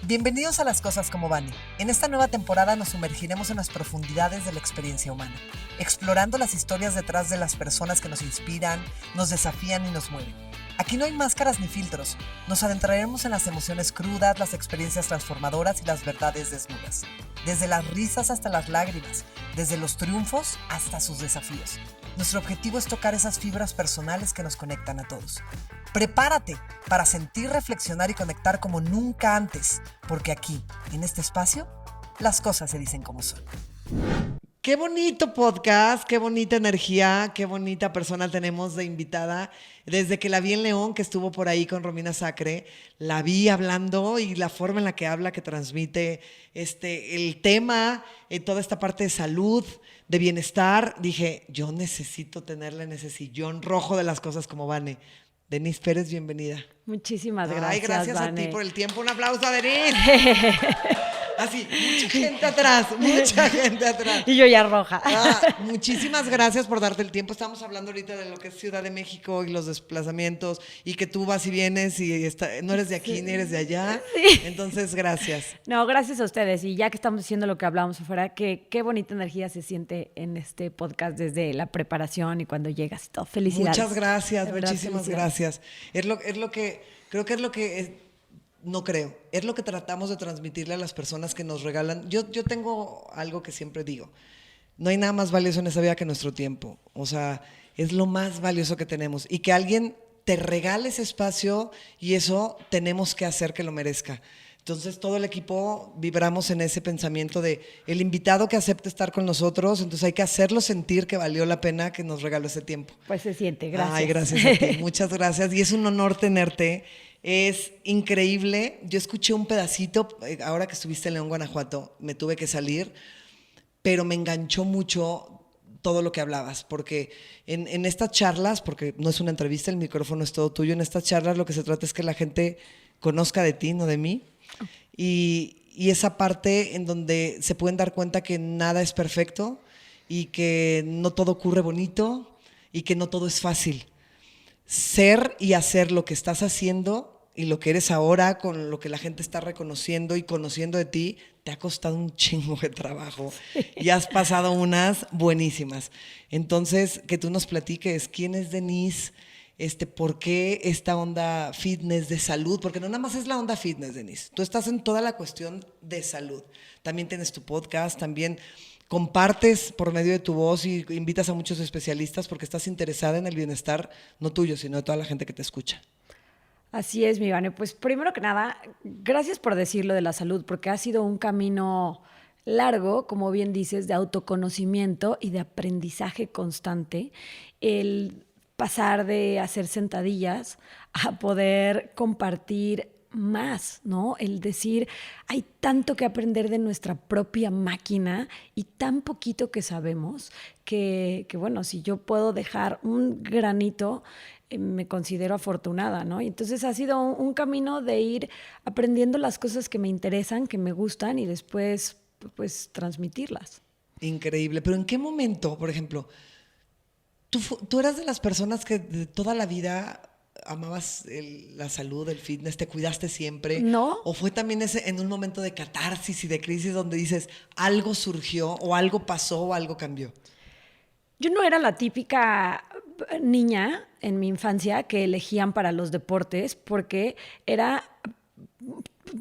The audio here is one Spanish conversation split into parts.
Bienvenidos a Las Cosas Como Van. En esta nueva temporada nos sumergiremos en las profundidades de la experiencia humana, explorando las historias detrás de las personas que nos inspiran, nos desafían y nos mueven. Aquí no hay máscaras ni filtros, nos adentraremos en las emociones crudas, las experiencias transformadoras y las verdades desnudas. Desde las risas hasta las lágrimas, desde los triunfos hasta sus desafíos. Nuestro objetivo es tocar esas fibras personales que nos conectan a todos. Prepárate para sentir, reflexionar y conectar como nunca antes, porque aquí, en este espacio, las cosas se dicen como son. Qué bonito podcast, qué bonita energía, qué bonita persona tenemos de invitada. Desde que la vi en León, que estuvo por ahí con Romina Sacre, la vi hablando y la forma en la que habla, que transmite el tema, toda esta parte de salud, de bienestar. Dije, yo necesito tenerla en ese sillón rojo de Las Cosas Como Vane. Denise Pérez, bienvenida. Muchísimas gracias, Ay, gracias Vane. a ti por el tiempo. Un aplauso a Denise. Así, mucha gente atrás, mucha gente atrás. Y yo ya roja. Muchísimas gracias por darte el tiempo. Estamos hablando ahorita de lo que es Ciudad de México y los desplazamientos y que tú vas y vienes y no eres de aquí ni eres de allá. Sí. Entonces, gracias. No, gracias a ustedes. Y ya que estamos diciendo lo que hablábamos afuera, qué bonita energía se siente en este podcast desde la preparación y cuando llegas y todo. Felicidades. Muchas gracias, verdad, muchísimas gracias. Es lo que, creo que es lo que... No creo. Es lo que tratamos de transmitirle a las personas que nos regalan. Yo tengo algo que siempre digo. No hay nada más valioso en esa vida que nuestro tiempo. O sea, es lo más valioso que tenemos. Y que alguien te regale ese espacio y eso tenemos que hacer que lo merezca. Entonces, todo el equipo vibramos en ese pensamiento de el invitado que acepte estar con nosotros, entonces hay que hacerlo sentir que valió la pena que nos regaló ese tiempo. Pues se siente, gracias. Ay, gracias a ti. Muchas gracias. Y es un honor tenerte. Es increíble. Yo escuché un pedacito, ahora que estuviste en León, Guanajuato, me tuve que salir, pero me enganchó mucho todo lo que hablabas, porque en estas charlas, porque no es una entrevista, el micrófono es todo tuyo, en estas charlas lo que se trata es que la gente conozca de ti, no de mí, y esa parte en donde se pueden dar cuenta que nada es perfecto y que no todo ocurre bonito y que no todo es fácil. Ser y hacer lo que estás haciendo y lo que eres ahora, con lo que la gente está reconociendo y conociendo de ti, te ha costado un chingo de trabajo y has pasado unas buenísimas. Entonces, que tú nos platiques quién es Denise, por qué esta onda fitness de salud, porque no nada más es la onda fitness, Denise. Tú estás en toda la cuestión de salud. También tienes tu podcast, también compartes por medio de tu voz y invitas a muchos especialistas porque estás interesada en el bienestar, no tuyo, sino de toda la gente que te escucha. Así es, mi Vane. Pues primero que nada, gracias por decir lo de la salud, porque ha sido un camino largo, como bien dices, de autoconocimiento y de aprendizaje constante. El pasar de hacer sentadillas a poder compartir más, ¿no? El decir, hay tanto que aprender de nuestra propia máquina y tan poquito que sabemos que bueno, si yo puedo dejar un granito, me considero afortunada, ¿no? Y entonces ha sido un camino de ir aprendiendo las cosas que me interesan, que me gustan y después, pues, transmitirlas. Increíble. Pero ¿en qué momento, por ejemplo, tú eras de las personas que de toda la vida amabas la salud, el fitness, te cuidaste siempre? No. ¿O fue también en un momento de catarsis y de crisis donde dices, algo surgió o algo pasó o algo cambió? Yo no era la típica niña en mi infancia que elegían para los deportes porque era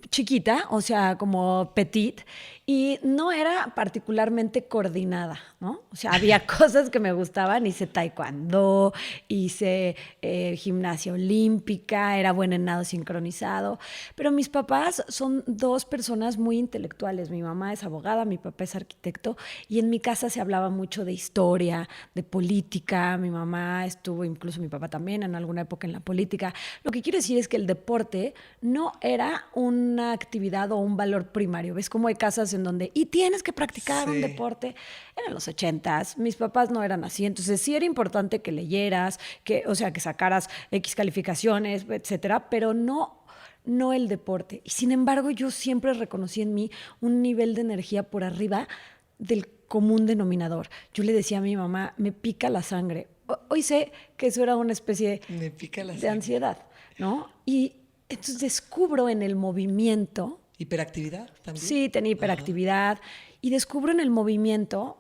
chiquita, o sea, como petit, y no era particularmente coordinada, ¿no? O sea, había cosas que me gustaban, hice taekwondo, hice gimnasia olímpica, era buena en nado sincronizado, pero mis papás son dos personas muy intelectuales. Mi mamá es abogada, mi papá es arquitecto, y en mi casa se hablaba mucho de historia, de política. Mi mamá estuvo, incluso mi papá también, en alguna época en la política. Lo que quiero decir es que el deporte no era una actividad o un valor primario. ¿Ves cómo hay casas en donde, y tienes que practicar un deporte? Eran los 80s, mis papás no eran así, entonces sí era importante que leyeras, que sacaras X calificaciones, etcétera, pero no el deporte. Y sin embargo, yo siempre reconocí en mí un nivel de energía por arriba del común denominador. Yo le decía a mi mamá, me pica la sangre. Hoy sé que eso era una especie de ansiedad, ¿no? Y Entonces descubro en el movimiento. ¿Hiperactividad también? Sí, tenía hiperactividad. Y descubro en el movimiento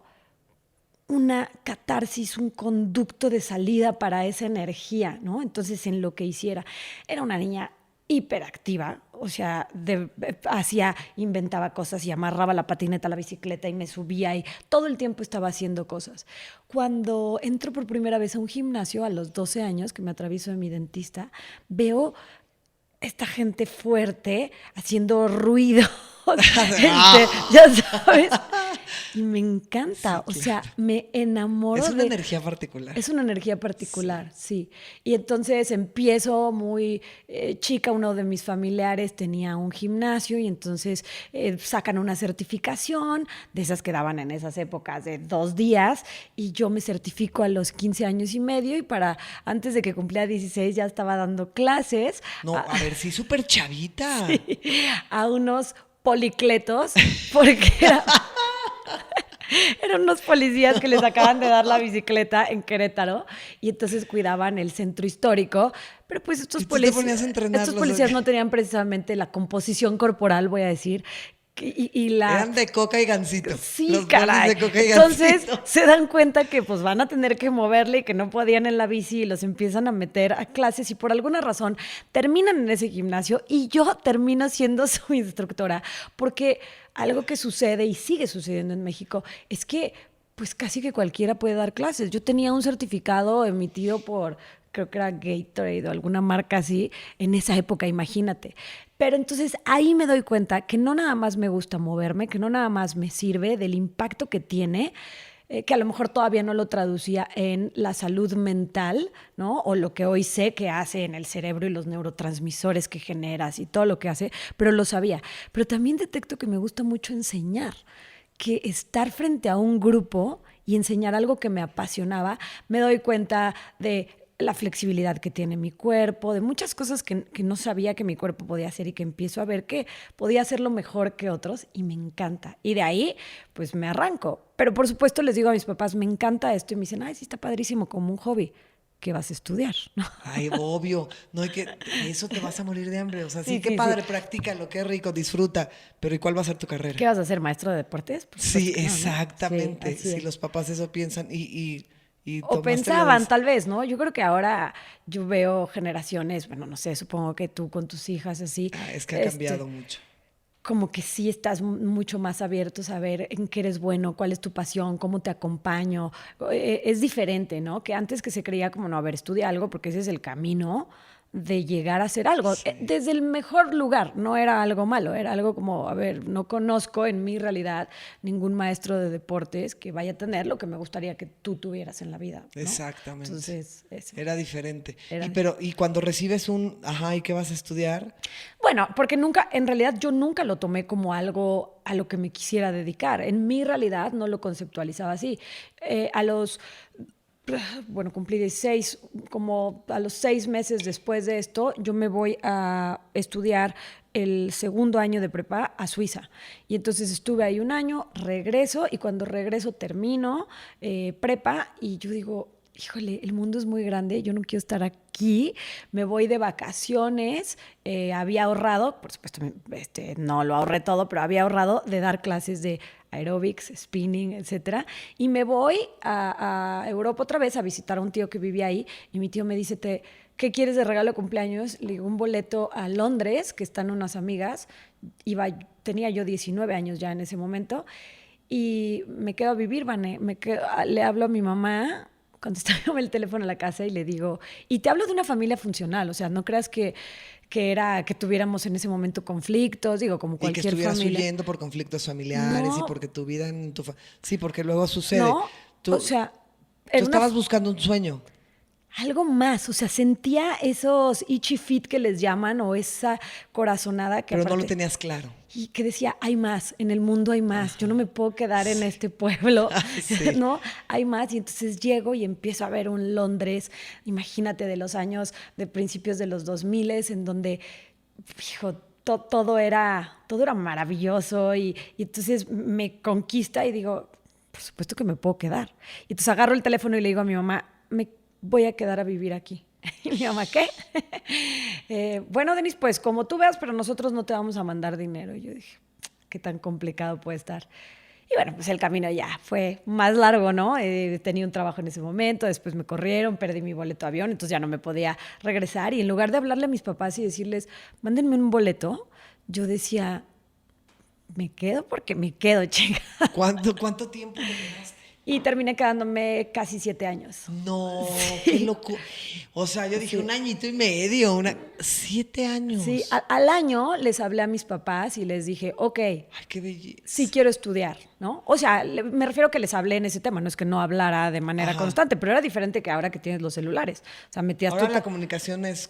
una catarsis, un conducto de salida para esa energía, ¿no? Entonces, en lo que hiciera. Era una niña hiperactiva, o sea, inventaba cosas y amarraba la patineta a la bicicleta y me subía y todo el tiempo estaba haciendo cosas. Cuando entro por primera vez a un gimnasio a los 12 años, que me atravieso de mi dentista, veo esta gente fuerte haciendo ruido. Ya sabes. Y me encanta, Sí, o sea, me enamoro es una energía particular. Es una energía particular, sí. Y entonces empiezo muy chica, uno de mis familiares tenía un gimnasio y entonces sacan una certificación, de esas que daban en esas épocas de 2 días, y yo me certifico a los 15 años y medio y antes de que cumplía 16 ya estaba dando clases. No, a ver, sí, súper chavita. Sí, a unos policletos, porque eran unos policías que les acaban de dar la bicicleta en Querétaro y entonces cuidaban el centro histórico. Pero pues ¿Y tú te ponías a entrenarlos? estos policías no tenían precisamente la composición corporal, voy a decir. Eran de coca y gansito. Sí, los caray. De coca y Entonces gansito. se dan cuenta que pues van a tener que moverle y que no podían en la bici y los empiezan a meter a clases y por alguna razón terminan en ese gimnasio y yo termino siendo su instructora porque algo que sucede y sigue sucediendo en México es que pues casi que cualquiera puede dar clases. Yo tenía un certificado emitido por, creo que era Gatorade o alguna marca así, en esa época, imagínate. Pero entonces ahí me doy cuenta que no nada más me gusta moverme, que no nada más me sirve del impacto que tiene, que a lo mejor todavía no lo traducía en la salud mental, ¿no? O lo que hoy sé que hace en el cerebro y los neurotransmisores que generas y todo lo que hace, pero lo sabía. Pero también detecto que me gusta mucho enseñar, que estar frente a un grupo y enseñar algo que me apasionaba, me doy cuenta de la flexibilidad que tiene mi cuerpo, de muchas cosas que no sabía que mi cuerpo podía hacer y que empiezo a ver que podía hacerlo mejor que otros y me encanta. Y de ahí, pues me arranco. Pero por supuesto les digo a mis papás, me encanta esto y me dicen, ay, sí está padrísimo como un hobby. ¿Qué vas a estudiar? ¿No? Ay, obvio. No hay que. Eso te vas a morir de hambre. O sea, sí, Sí, qué sí, padre, sí. practícalo, qué rico, disfruta. Pero ¿y cuál va a ser tu carrera? ¿Qué vas a hacer, maestro de deportes? Por Sí, supuesto que no, ¿no? exactamente. Sí, así Si es. los papás eso piensan y O tomaste la pensaban, decisión. tal vez, ¿no? Yo creo que ahora yo veo generaciones, bueno, no sé, supongo que tú con tus hijas así, Ah, es que ha cambiado mucho. como que sí estás mucho más abierto a saber en qué eres bueno, cuál es tu pasión, cómo te acompaño. Es diferente, ¿no? Que antes que se creía como, no, a ver, estudia algo porque ese es el camino de llegar a hacer algo. Sí. Desde el mejor lugar, no era algo malo, era algo como, a ver, no conozco en mi realidad ningún maestro de deportes que vaya a tener lo que me gustaría que tú tuvieras en la vida, ¿no? Exactamente. Entonces, eso. Era diferente. Era Y cuando recibes ajá, ¿y qué vas a estudiar? Bueno, porque nunca, en realidad yo nunca lo tomé como algo a lo que me quisiera dedicar. En mi realidad no lo conceptualizaba así. Bueno, cumplí 16, como a los 6 meses después de esto, yo me voy a estudiar el segundo año de prepa a Suiza. Y entonces estuve ahí un año, regreso y cuando regreso termino prepa y yo digo, híjole, el mundo es muy grande, yo no quiero estar aquí, me voy de vacaciones, había ahorrado, por supuesto, no lo ahorré todo, pero había ahorrado de dar clases de aerobics, spinning, etcétera, y me voy a Europa otra vez a visitar a un tío que vivía ahí, y mi tío me dice, ¿qué quieres de regalo de cumpleaños? Le digo, un boleto a Londres, que están unas amigas, tenía yo 19 años ya en ese momento, y me quedo a vivir, Vane, le hablo a mi mamá, contestándome el teléfono a la casa y le digo, y te hablo de una familia funcional, o sea, no creas que tuviéramos en ese momento conflictos, digo, como Y que cualquier estuvieras familia. huyendo por conflictos familiares y No, porque tu vida Sí, porque luego sucede. no, Tú, o sea, tú era estabas buscando un sueño. algo más, o sea, sentía esos itchy feet que les llaman o esa corazonada que Pero no lo aparte tenías claro. y que decía, hay más, en el mundo hay más, yo no me puedo quedar en este pueblo, Sí. ¿no? Hay más, y entonces llego y empiezo a ver un Londres, imagínate, de los años, de principios de los 2000, en donde, hijo, todo era maravilloso y entonces me conquista y digo, por supuesto que me puedo quedar. Y entonces agarro el teléfono y le digo a mi mamá, me voy a quedar a vivir aquí. Y mi mamá, ¿qué? Bueno, Denise, pues como tú veas, pero nosotros no te vamos a mandar dinero. Y yo dije, qué tan complicado puede estar. Y bueno, pues el camino ya fue más largo, ¿no? Tenía un trabajo en ese momento, después me corrieron, perdí mi boleto de avión, entonces ya no me podía regresar. Y en lugar de hablarle a mis papás y decirles, mándenme un boleto, yo decía, me quedo porque me quedo, chica. ¿Cuánto tiempo te quedaste? Y terminé quedándome casi 7 años. No, qué Sí, loco. O sea, yo dije sí. un añito y medio, 7 Sí, años. al año les hablé a mis papás y les dije, ok, Ay, qué sí belleza. quiero estudiar, ¿no? O sea, me refiero que les hablé en ese tema, no es que no hablara de manera Ajá. constante, pero era diferente que ahora que tienes los celulares. O sea, metías Ahora la comunicación es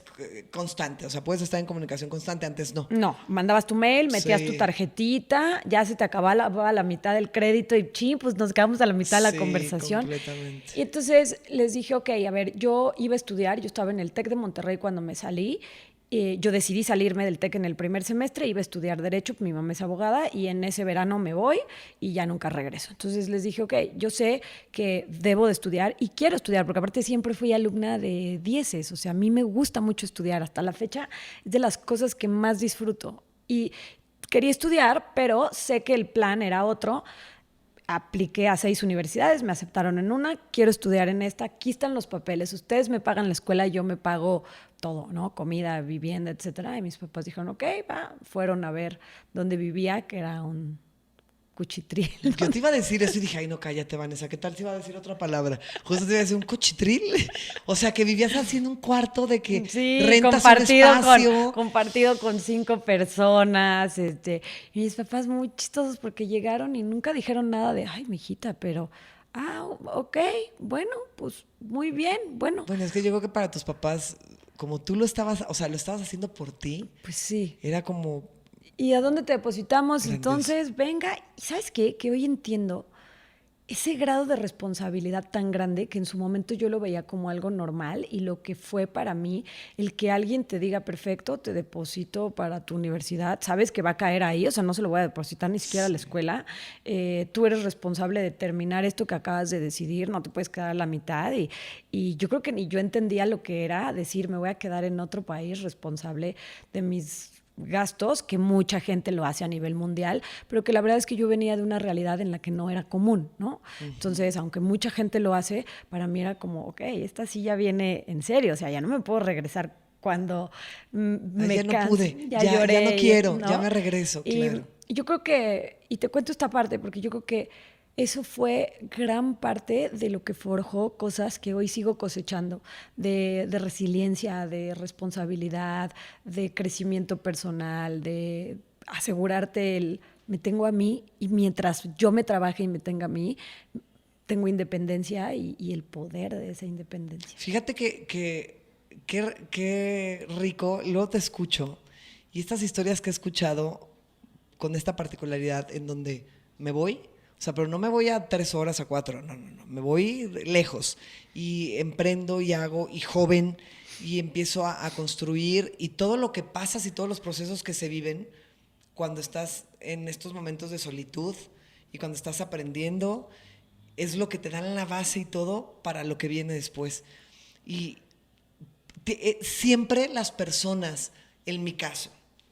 constante, o sea, puedes estar en comunicación constante, antes no. No, mandabas tu mail, metías tu Sí, tarjetita, ya se te acababa la mitad del crédito y pues nos quedamos a la mitad de la sí, conversación. completamente. Y entonces les dije, ok, a ver, yo iba a estudiar, yo estaba en el TEC de Monterrey cuando me salí. Yo decidí salirme del TEC en el primer semestre, iba a estudiar Derecho, mi mamá es abogada, y en ese verano me voy y ya nunca regreso. Entonces les dije, ok, yo sé que debo de estudiar y quiero estudiar, porque aparte siempre fui alumna de dieces, o sea, a mí me gusta mucho estudiar, hasta la fecha es de las cosas que más disfruto. Y quería estudiar, pero sé que el plan era otro. Apliqué a 6 universidades, me aceptaron en una, quiero estudiar en esta, aquí están los papeles, ustedes me pagan la escuela, yo me pago todo, ¿no? Comida, vivienda, etcétera. Y mis papás dijeron, ok, va, fueron a ver dónde vivía, que era un cuchitril. Yo te iba a decir eso y dije, ay, no, cállate, Vanessa, ¿qué tal te iba a decir otra palabra? Justo te iba a decir un cochitril. O sea, que vivías así en un cuarto de que Sí, rentas un espacio. compartido con 5 personas. Y mis papás muy chistosos porque llegaron y nunca dijeron nada de, ay, mijita, pero, ok, bueno, pues muy bien, bueno, Bueno, es que yo creo que para tus papás, como tú lo estabas, o sea, lo estabas haciendo por ti, pues sí. era como ¿Y a dónde te depositamos? grandioso. Entonces, venga, ¿y sabes qué? Que hoy entiendo ese grado de responsabilidad tan grande que en su momento yo lo veía como algo normal y lo que fue para mí el que alguien te diga, perfecto, te deposito para tu universidad, sabes que va a caer ahí, o sea, no se lo voy a depositar ni siquiera a la escuela, tú eres responsable de terminar esto que acabas de decidir, no te puedes quedar a la mitad y yo creo que ni yo entendía lo que era decir, me voy a quedar en otro país responsable de mis gastos, que mucha gente lo hace a nivel mundial, pero que la verdad es que yo venía de una realidad en la que no era común, ¿no? Entonces, aunque mucha gente lo hace, para mí era como, ok, esta sí ya viene en serio, o sea, ya no me puedo regresar cuando Ay, me ya no canse, pude, ya ya no lloré, quiero, ya ¿no? me regreso, Y claro. yo creo que, y te cuento esta parte, porque yo creo que eso fue gran parte de lo que forjó cosas que hoy sigo cosechando, de resiliencia, de responsabilidad, de crecimiento personal, de asegurarte el me tengo a mí y mientras yo me trabaje y me tenga a mí, tengo independencia y el poder de esa independencia. Fíjate qué rico, luego te escucho, y estas historias que he escuchado con esta particularidad en donde me voy, o sea, pero no me voy a 3 horas, a 4, no, me voy lejos y emprendo y hago y joven y empiezo a construir y todo lo que pasas y todos los procesos que se viven cuando estás en estos momentos de solitud y cuando estás aprendiendo es lo que te dan la base y todo para lo que viene después. Y siempre las personas, en mi caso,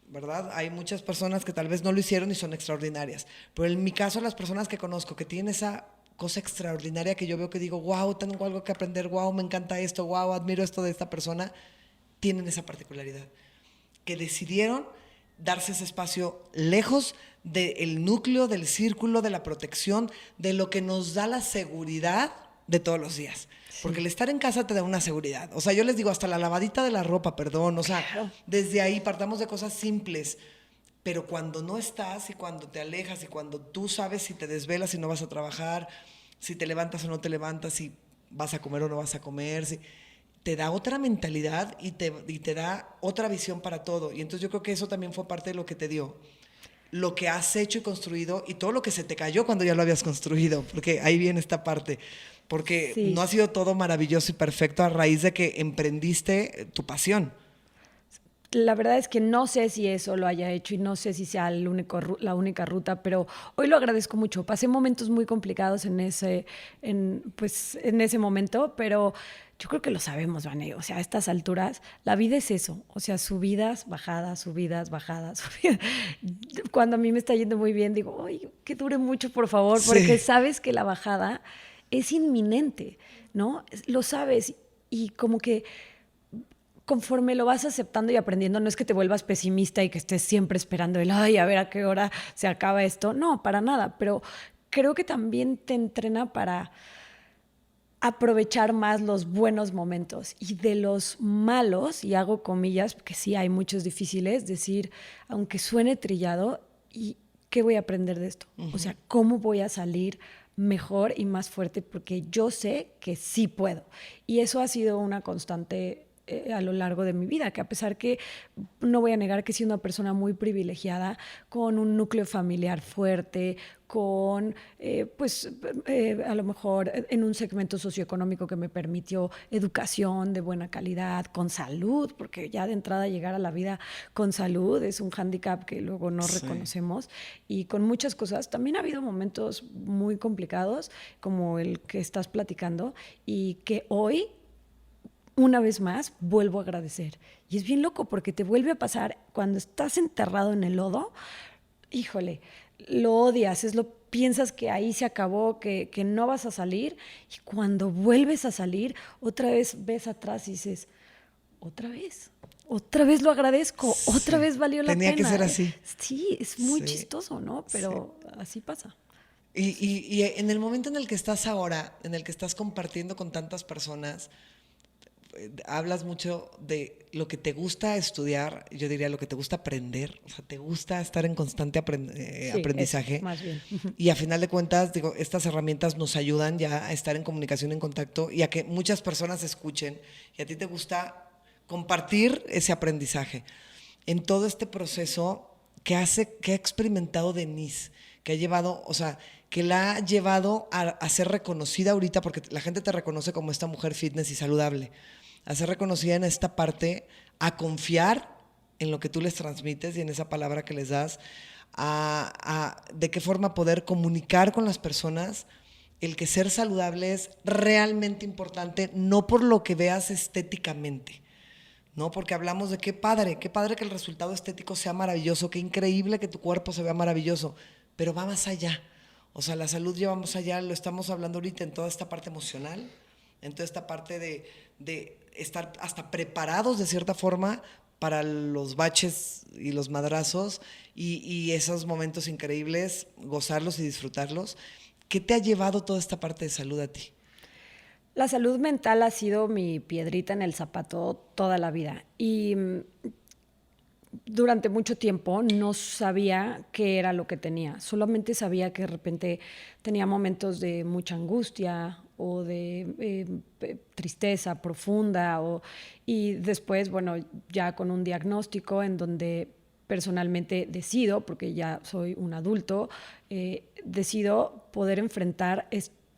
¿verdad? Hay muchas personas que tal vez no lo hicieron y son extraordinarias, pero en mi caso las personas que conozco que tienen esa cosa extraordinaria que yo veo que digo, wow, tengo algo que aprender, wow, me encanta esto, wow, admiro esto de esta persona, tienen esa particularidad, que decidieron darse ese espacio lejos del núcleo, del círculo, de la protección, de lo que nos da la seguridad de todos los días. Porque el estar en casa te da una seguridad. O sea, yo les digo, hasta la lavadita de la ropa, perdón. O sea, Claro. desde ahí partamos de cosas simples. Pero cuando no estás y cuando te alejas y cuando tú sabes si te desvelas, si no vas a trabajar, si te levantas o no te levantas, si vas a comer o no vas a comer, si, te da otra mentalidad y te da otra visión para todo. Y entonces yo creo que eso también fue parte de lo que te dio. Lo que has hecho y construido y todo lo que se te cayó cuando ya lo habías construido, porque ahí viene esta parte. Porque no Sí. ha sido todo maravilloso y perfecto a raíz de que emprendiste tu pasión. La verdad es que no sé si eso lo haya hecho y no sé si sea la única ruta, pero hoy lo agradezco mucho. Pasé momentos muy complicados pues, en ese momento, pero yo creo que lo sabemos, Vane. O sea, a estas alturas, la vida es eso. O sea, subidas, bajadas, subidas, bajadas, subidas. Cuando a mí me está yendo muy bien, digo, ay, que dure mucho, por favor, porque Sí. sabes que la bajada es inminente, ¿no? Lo sabes y como que conforme lo vas aceptando y aprendiendo, no es que te vuelvas pesimista y que estés siempre esperando el, ay, a ver a qué hora se acaba esto. No, para nada, pero creo que también te entrena para aprovechar más los buenos momentos y de los malos, y hago comillas, porque sí hay muchos difíciles, decir, aunque suene trillado, ¿y qué voy a aprender de esto? O sea, ¿cómo voy a salir mejor y más fuerte? Porque yo sé que sí puedo. Y eso ha sido una constante a lo largo de mi vida, que a pesar que no voy a negar que he sido una persona muy privilegiada, con un núcleo familiar fuerte, con, a lo mejor en un segmento socioeconómico que me permitió educación de buena calidad, con salud, porque ya de entrada llegar a la vida con salud es un hándicap que luego no Sí. reconocemos, y con muchas cosas. También ha habido momentos muy complicados, como el que estás platicando, y que hoy una vez más, vuelvo a agradecer. Y es bien loco porque te vuelve a pasar cuando estás enterrado en el lodo, híjole, lo odias, piensas que ahí se acabó, que no vas a salir, y cuando vuelves a salir, otra vez ves atrás y dices, otra vez lo agradezco, otra Sí. vez valió la Tenía que ser pena. así. Sí, es muy Sí. chistoso, ¿no? Sí. Pero así pasa. Y en el momento en el que estás ahora, en el que estás compartiendo con tantas personas, hablas mucho de lo que te gusta estudiar, yo diría lo que te gusta aprender, o sea, te gusta estar en constante Sí, eso, aprendizaje. más bien. Y a final de cuentas, digo, estas herramientas nos ayudan ya a estar en comunicación, en contacto y a que muchas personas escuchen. Y a ti te gusta compartir ese aprendizaje. En todo este proceso que ha experimentado Denise, que ha llevado, o sea, que la ha llevado a ser reconocida ahorita, porque la gente te reconoce como esta mujer fitness y saludable, a ser reconocida en esta parte, a confiar en lo que tú les transmites y en esa palabra que les das, de qué forma poder comunicar con las personas el que ser saludable es realmente importante, no por lo que veas estéticamente, ¿no? Porque hablamos de qué padre que el resultado estético sea maravilloso, qué increíble que tu cuerpo se vea maravilloso, pero va más allá. O sea, la salud lleva más allá, lo estamos hablando ahorita en toda esta parte emocional, en toda esta parte de estar hasta preparados de cierta forma para los baches y los madrazos y esos momentos increíbles, gozarlos y disfrutarlos. ¿Qué te ha llevado toda esta parte de salud a ti? La salud mental ha sido mi piedrita en el zapato toda la vida. Y durante mucho tiempo no sabía qué era lo que tenía. Solamente sabía que de repente tenía momentos de mucha angustia o de tristeza profunda. Y después, bueno, ya con un diagnóstico en donde personalmente decido, porque ya soy un adulto, decido poder enfrentar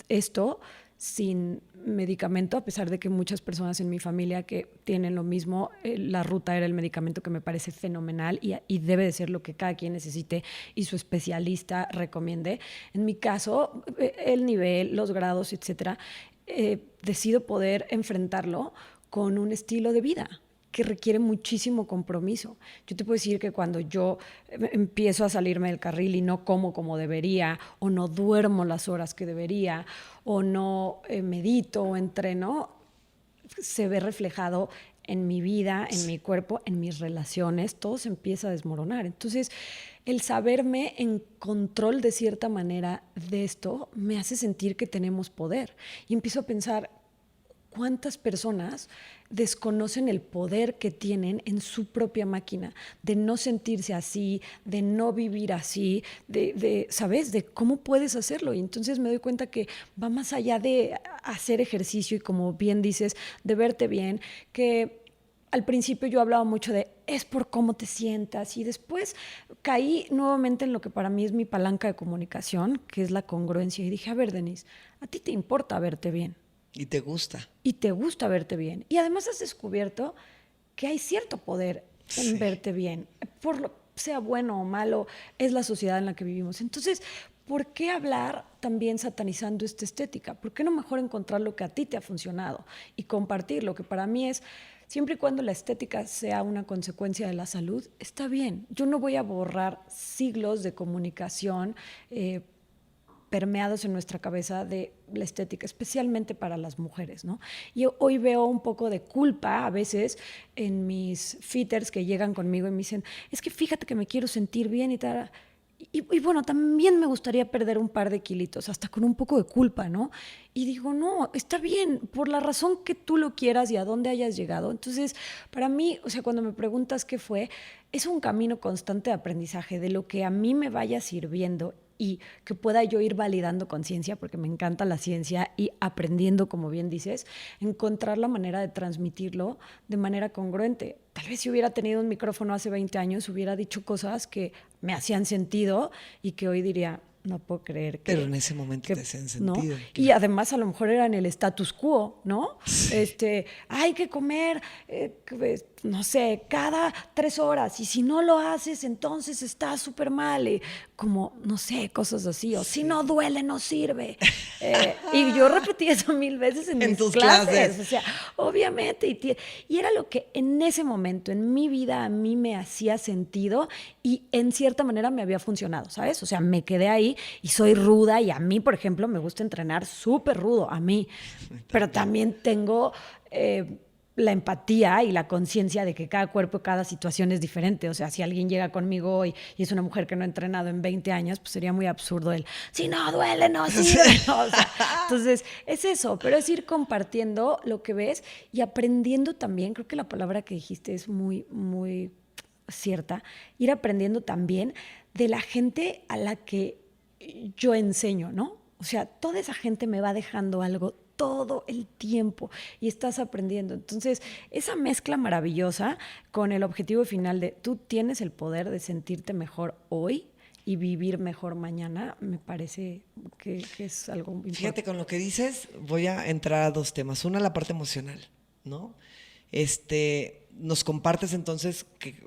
esto sin medicamento, a pesar de que muchas personas en mi familia que tienen lo mismo, la ruta era el medicamento, que me parece fenomenal y debe de ser lo que cada quien necesite y su especialista recomiende. En mi caso, el nivel, los grados, etcétera, decido poder enfrentarlo con un estilo de vida que requiere muchísimo compromiso. Yo te puedo decir que cuando yo empiezo a salirme del carril y no como debería, o no duermo las horas que debería, o no medito o entreno, se ve reflejado en mi vida, en mi cuerpo, en mis relaciones, todo se empieza a desmoronar. Entonces, el saberme en control de cierta manera de esto me hace sentir que tenemos poder. Y empiezo a pensar, ¿cuántas personas desconocen el poder que tienen en su propia máquina de no sentirse así, de no vivir así, ¿sabes? De cómo puedes hacerlo. Y entonces me doy cuenta que va más allá de hacer ejercicio y, como bien dices, de verte bien, que al principio yo hablaba mucho de es por cómo te sientas, y después caí nuevamente en lo que para mí es mi palanca de comunicación, que es la congruencia, y dije, a ver, Denise, a ti te importa verte bien. ¿Y te gusta? Y te gusta verte bien. Y además has descubierto que hay cierto poder en Sí. verte bien. Sea bueno o malo, es la sociedad en la que vivimos. Entonces, ¿por qué hablar también satanizando esta estética? ¿Por qué no mejor encontrar lo que a ti te ha funcionado y compartir lo que para mí es, siempre y cuando la estética sea una consecuencia de la salud, está bien. Yo no voy a borrar siglos de comunicación permeados en nuestra cabeza de la estética, especialmente para las mujeres, ¿no? Y hoy veo un poco de culpa a veces en mis fitters que llegan conmigo y me dicen, es que fíjate que me quiero sentir bien y tal. Y bueno, también me gustaría perder un par de kilitos, hasta con un poco de culpa, ¿no? Y digo, no, está bien, por la razón que tú lo quieras y a dónde hayas llegado. Entonces, para mí, o sea, cuando me preguntas qué fue, es un camino constante de aprendizaje de lo que a mí me vaya sirviendo y que pueda yo ir validando con ciencia, porque me encanta la ciencia, y aprendiendo, como bien dices, encontrar la manera de transmitirlo de manera congruente. Tal vez si hubiera tenido un micrófono hace 20 años, hubiera dicho cosas que me hacían sentido y que hoy diría, no puedo creer que... Pero en ese momento te hacían ¿no? sentido. Y además a lo mejor era en el status quo, ¿no? Sí. Hay que comer, no sé, cada 3 horas y si no lo haces, entonces está súper mal. Y como, no sé, cosas así. O si no duele, no sirve. Y yo repetí eso 1000 veces en mis tus clases. O sea, obviamente. Y era lo que en ese momento, en mi vida, a mí me hacía sentido y en cierta manera me había funcionado, ¿sabes? O sea, me quedé ahí y soy ruda y a mí, por ejemplo, me gusta entrenar súper rudo, a mí. Pero también tengo la empatía y la conciencia de que cada cuerpo, cada situación es diferente. O sea, si alguien llega conmigo hoy y es una mujer que no ha entrenado en 20 años, pues sería muy absurdo el, si no duele, no sirve. ¿No? O sea, entonces, es eso, pero es ir compartiendo lo que ves y aprendiendo también. Creo que la palabra que dijiste es muy, muy cierta. Ir aprendiendo también de la gente a la que yo enseño, ¿no? O sea, toda esa gente me va dejando algo todo el tiempo y estás aprendiendo. Entonces, esa mezcla maravillosa con el objetivo final de tú tienes el poder de sentirte mejor hoy y vivir mejor mañana, me parece que es algo importante. Fíjate, con lo que dices, voy a entrar a 2 temas. Una, la parte emocional, ¿no? Nos compartes entonces que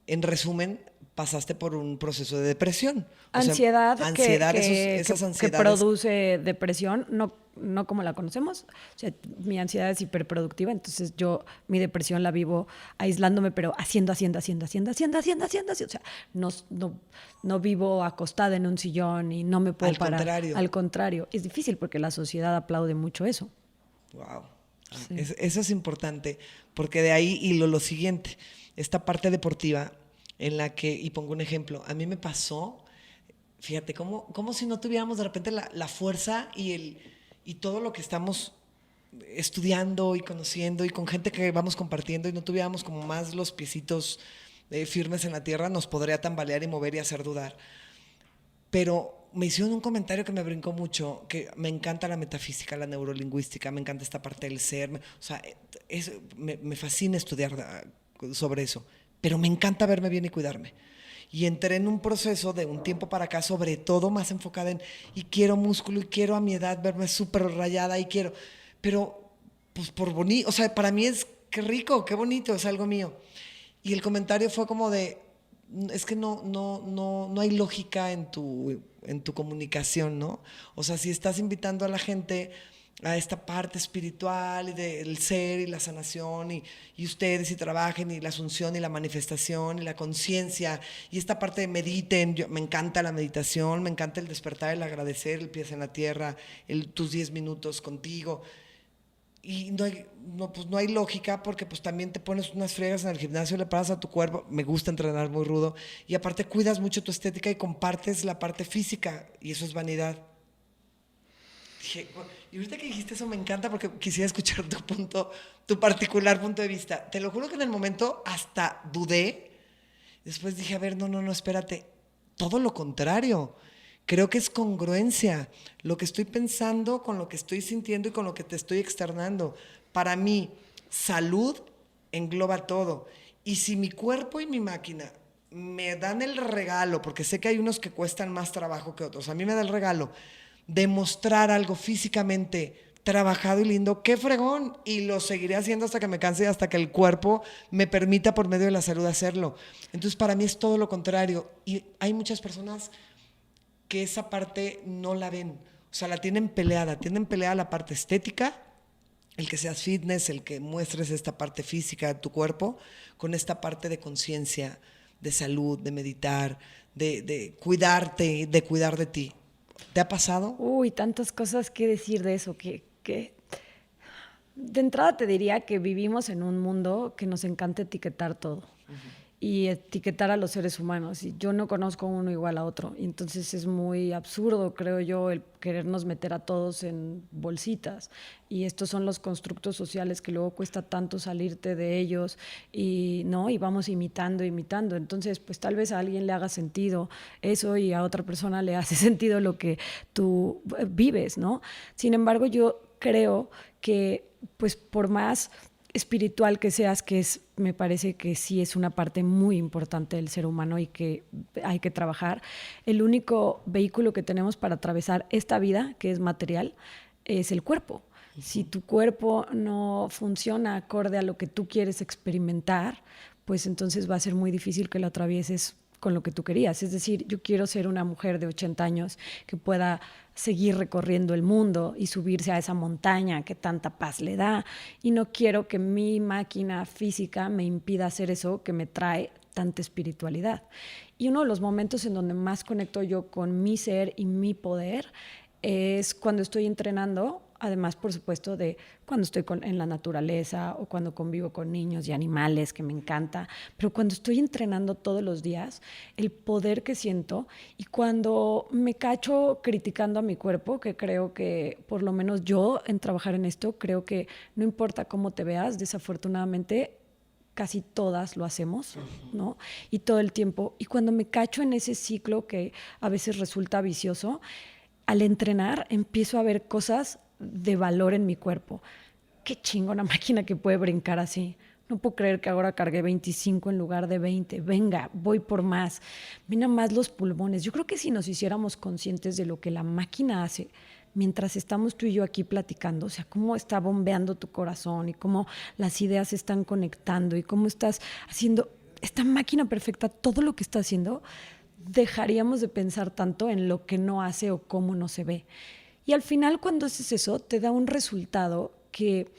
en resumen, pasaste por un proceso de depresión. Ansiedad, Esas que ansiedades. produce depresión, no como la conocemos. O sea, mi ansiedad es hiperproductiva, entonces mi depresión la vivo aislándome, pero haciendo. O sea, no vivo acostada en un sillón y no me puedo parar. Contrario. Al contrario, es difícil porque la sociedad aplaude mucho eso. Wow. Sí. Eso es importante, porque de ahí hilo lo siguiente, esta parte deportiva en la que, y pongo un ejemplo, a mí me pasó, fíjate, como si no tuviéramos de repente la fuerza y todo lo que estamos estudiando y conociendo y con gente que vamos compartiendo y no tuviéramos como más los piecitos firmes en la tierra, nos podría tambalear y mover y hacer dudar. Pero me hicieron un comentario que me brincó mucho, que me encanta la metafísica, la neurolingüística, me encanta esta parte del ser, o sea, me fascina estudiar sobre eso, pero me encanta verme bien y cuidarme. Y entré en un proceso de un tiempo para acá, sobre todo más enfocada y quiero músculo y quiero a mi edad verme súper rayada y quiero, pero pues por bonito, o sea, para mí es, qué rico, qué bonito, es algo mío. Y el comentario fue como de, es que no hay lógica en tu comunicación, ¿no? O sea, si estás invitando a la gente a esta parte espiritual y del ser y la sanación y ustedes y trabajen y la asunción y la manifestación y la conciencia y esta parte de mediten, me encanta la meditación, me encanta el despertar, el agradecer, el pies en la tierra, tus 10 minutos contigo. Y no hay lógica porque pues también te pones unas friegas en el gimnasio, le pagas a tu cuerpo, me gusta entrenar muy rudo y aparte cuidas mucho tu estética y compartes la parte física y eso es vanidad. Dije, y ahorita que dijiste eso me encanta porque quisiera escuchar tu particular punto de vista. Te lo juro que en el momento hasta dudé, después dije, a ver, no, espérate, todo lo contrario. Creo que es congruencia, lo que estoy pensando con lo que estoy sintiendo y con lo que te estoy externando. Para mí, salud engloba todo. Y si mi cuerpo y mi máquina me dan el regalo, porque sé que hay unos que cuestan más trabajo que otros, a mí me da el regalo de mostrar algo físicamente trabajado y lindo, qué fregón, y lo seguiré haciendo hasta que me canse y hasta que el cuerpo me permita por medio de la salud hacerlo. Entonces para mí es todo lo contrario y hay muchas personas que esa parte no la ven. O sea, la tienen peleada la parte estética, el que seas fitness, el que muestres esta parte física de tu cuerpo, con esta parte de conciencia, de salud, de meditar, de cuidarte, de cuidar de ti. ¿Te ha pasado? Uy, tantas cosas que decir de eso, que de entrada te diría que vivimos en un mundo que nos encanta etiquetar todo. Y etiquetar a los seres humanos. Y yo no conozco uno igual a otro. Y entonces es muy absurdo, creo yo, el querernos meter a todos en bolsitas. Y estos son los constructos sociales que luego cuesta tanto salirte de ellos y, ¿no? Y vamos imitando. Entonces, pues tal vez a alguien le haga sentido eso y a otra persona le hace sentido lo que tú vives, ¿no? Sin embargo, yo creo que, pues por más espiritual que seas, me parece que sí es una parte muy importante del ser humano y que hay que trabajar. El único vehículo que tenemos para atravesar esta vida, que es material, es el cuerpo. Si tu cuerpo no funciona acorde a lo que tú quieres experimentar, pues entonces va a ser muy difícil que lo atravieses con lo que tú querías. Es decir, yo quiero ser una mujer de 80 años que pueda seguir recorriendo el mundo y subirse a esa montaña que tanta paz le da. Y no quiero que mi máquina física me impida hacer eso que me trae tanta espiritualidad. Y uno de los momentos en donde más conecto yo con mi ser y mi poder es cuando estoy entrenando, además, por supuesto, de cuando estoy en la naturaleza o cuando convivo con niños y animales, que me encanta, pero cuando estoy entrenando todos los días, el poder que siento y cuando me cacho criticando a mi cuerpo, que creo que, por lo menos yo, en trabajar en esto, creo que no importa cómo te veas, desafortunadamente, casi todas lo hacemos, ¿no? Y todo el tiempo. Y cuando me cacho en ese ciclo que a veces resulta vicioso, al entrenar empiezo a ver cosas de valor en mi cuerpo. Qué chingona máquina que puede brincar así. No puedo creer que ahora cargué 25 en lugar de 20. Venga, voy por más. Mira más los pulmones. Yo creo que si nos hiciéramos conscientes de lo que la máquina hace mientras estamos tú y yo aquí platicando, o sea, cómo está bombeando tu corazón y cómo las ideas se están conectando y cómo estás haciendo esta máquina perfecta, todo lo que está haciendo, dejaríamos de pensar tanto en lo que no hace o cómo no se ve. Y al final, cuando haces eso, te da un resultado que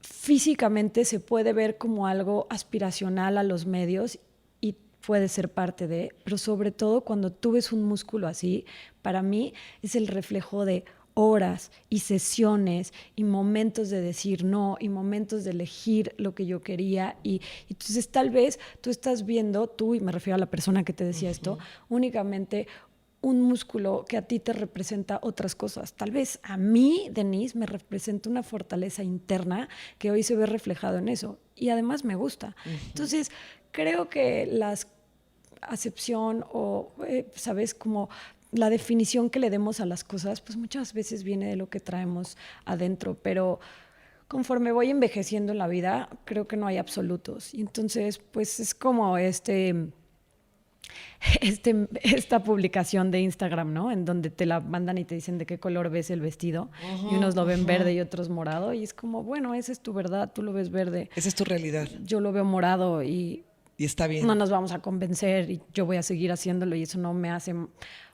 físicamente se puede ver como algo aspiracional a los medios y puede ser parte de, pero sobre todo cuando tú ves un músculo así, para mí es el reflejo de horas y sesiones y momentos de decir no y momentos de elegir lo que yo quería y entonces tal vez tú estás viendo, tú, y me refiero a la persona que te decía esto, únicamente un músculo que a ti te representa otras cosas. Tal vez a mí, Denise, me representa una fortaleza interna que hoy se ve reflejado en eso y además me gusta. Entonces creo que la acepción o, ¿sabes?, como la definición que le demos a las cosas, pues muchas veces viene de lo que traemos adentro, pero conforme voy envejeciendo en la vida, creo que no hay absolutos. Y entonces, pues es como esta publicación de Instagram, ¿no? En donde te la mandan y te dicen de qué color ves el vestido. Y unos lo ven verde y otros morado. Y es como, bueno, esa es tu verdad, tú lo ves verde. Esa es tu realidad. Yo lo veo morado y está bien. No nos vamos a convencer y yo voy a seguir haciéndolo y eso no me hace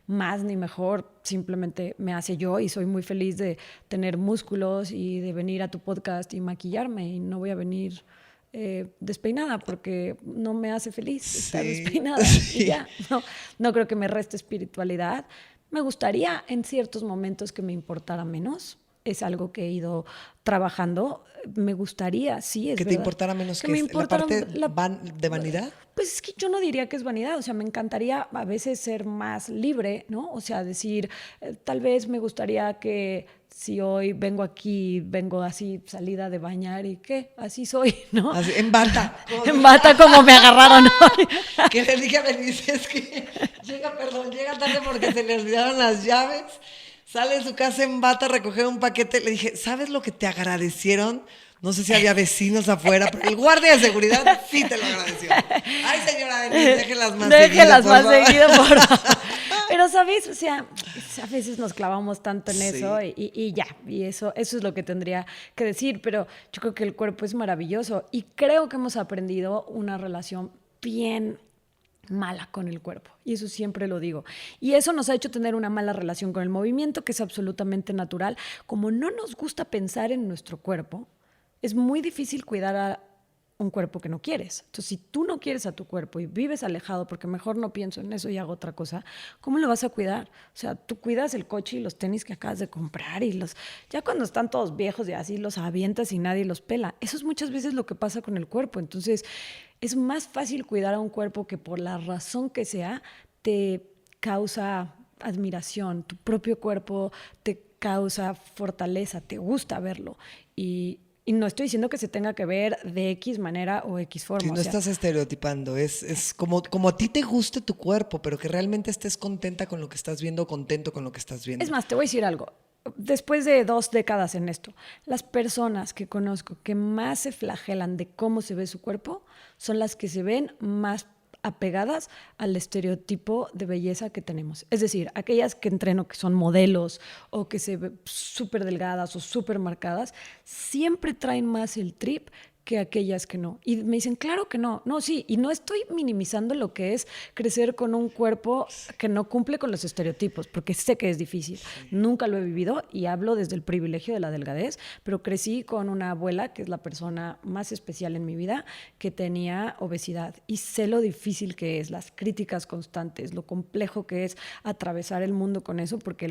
más ni mejor, simplemente me hace yo y soy muy feliz de tener músculos y de venir a tu podcast y maquillarme y no voy a venir despeinada porque no me hace feliz estar despeinada y ya, no creo que me reste espiritualidad. Me gustaría en ciertos momentos que me importara menos, es algo que he ido trabajando. Me gustaría, sí, es que verdad. te importara menos que la parte de vanidad. Pues es que yo no diría que es vanidad, o sea, me encantaría a veces ser más libre, ¿no? O sea, decir, tal vez me gustaría que si hoy vengo aquí, vengo así salida de bañar y ¿qué? Así soy, ¿no? Así, en bata. En bata como me agarraron hoy. Que le dije a Denise, es que llega tarde porque se le olvidaron las llaves. Sale de su casa en bata a recoger un paquete. Le dije, ¿sabes lo que te agradecieron? No sé si había vecinos afuera, pero el guardia de seguridad sí te lo agradeció. Ay, señora Denise, déjenlas más seguido, déjenlas más seguido, por favor. Pero, ¿sabes? O sea, a veces nos clavamos tanto en eso y ya. Y eso es lo que tendría que decir. Pero yo creo que el cuerpo es maravilloso. Y creo que hemos aprendido una relación bien mala con el cuerpo. Y eso siempre lo digo. Y eso nos ha hecho tener una mala relación con el movimiento, que es absolutamente natural. Como no nos gusta pensar en nuestro cuerpo, es muy difícil cuidar a un cuerpo que no quieres. Entonces, si tú no quieres a tu cuerpo y vives alejado porque mejor no pienso en eso y hago otra cosa, ¿cómo lo vas a cuidar? O sea, tú cuidas el coche y los tenis que acabas de comprar y ya cuando están todos viejos y así los avientas y nadie los pela. Eso es muchas veces lo que pasa con el cuerpo. Entonces, es más fácil cuidar a un cuerpo que por la razón que sea te causa admiración. Tu propio cuerpo te causa fortaleza, te gusta verlo. Y no estoy diciendo que se tenga que ver de X manera o X forma. Si no estás estereotipando, es como a ti te guste tu cuerpo, pero que realmente estés contenta con lo que estás viendo, contento con lo que estás viendo. Es más, te voy a decir algo. Después de 2 décadas en esto, las personas que conozco que más se flagelan de cómo se ve su cuerpo son las que se ven más apegadas al estereotipo de belleza que tenemos. Es decir, aquellas que entreno que son modelos o que se ven súper delgadas o súper marcadas, siempre traen más el trip que aquellas que no. Y me dicen, claro que no. No, sí, y no estoy minimizando lo que es crecer con un cuerpo que no cumple con los estereotipos, porque sé que es difícil. Sí. Nunca lo he vivido y hablo desde el privilegio de la delgadez, pero crecí con una abuela, que es la persona más especial en mi vida, que tenía obesidad. Y sé lo difícil que es, las críticas constantes, lo complejo que es atravesar el mundo con eso, porque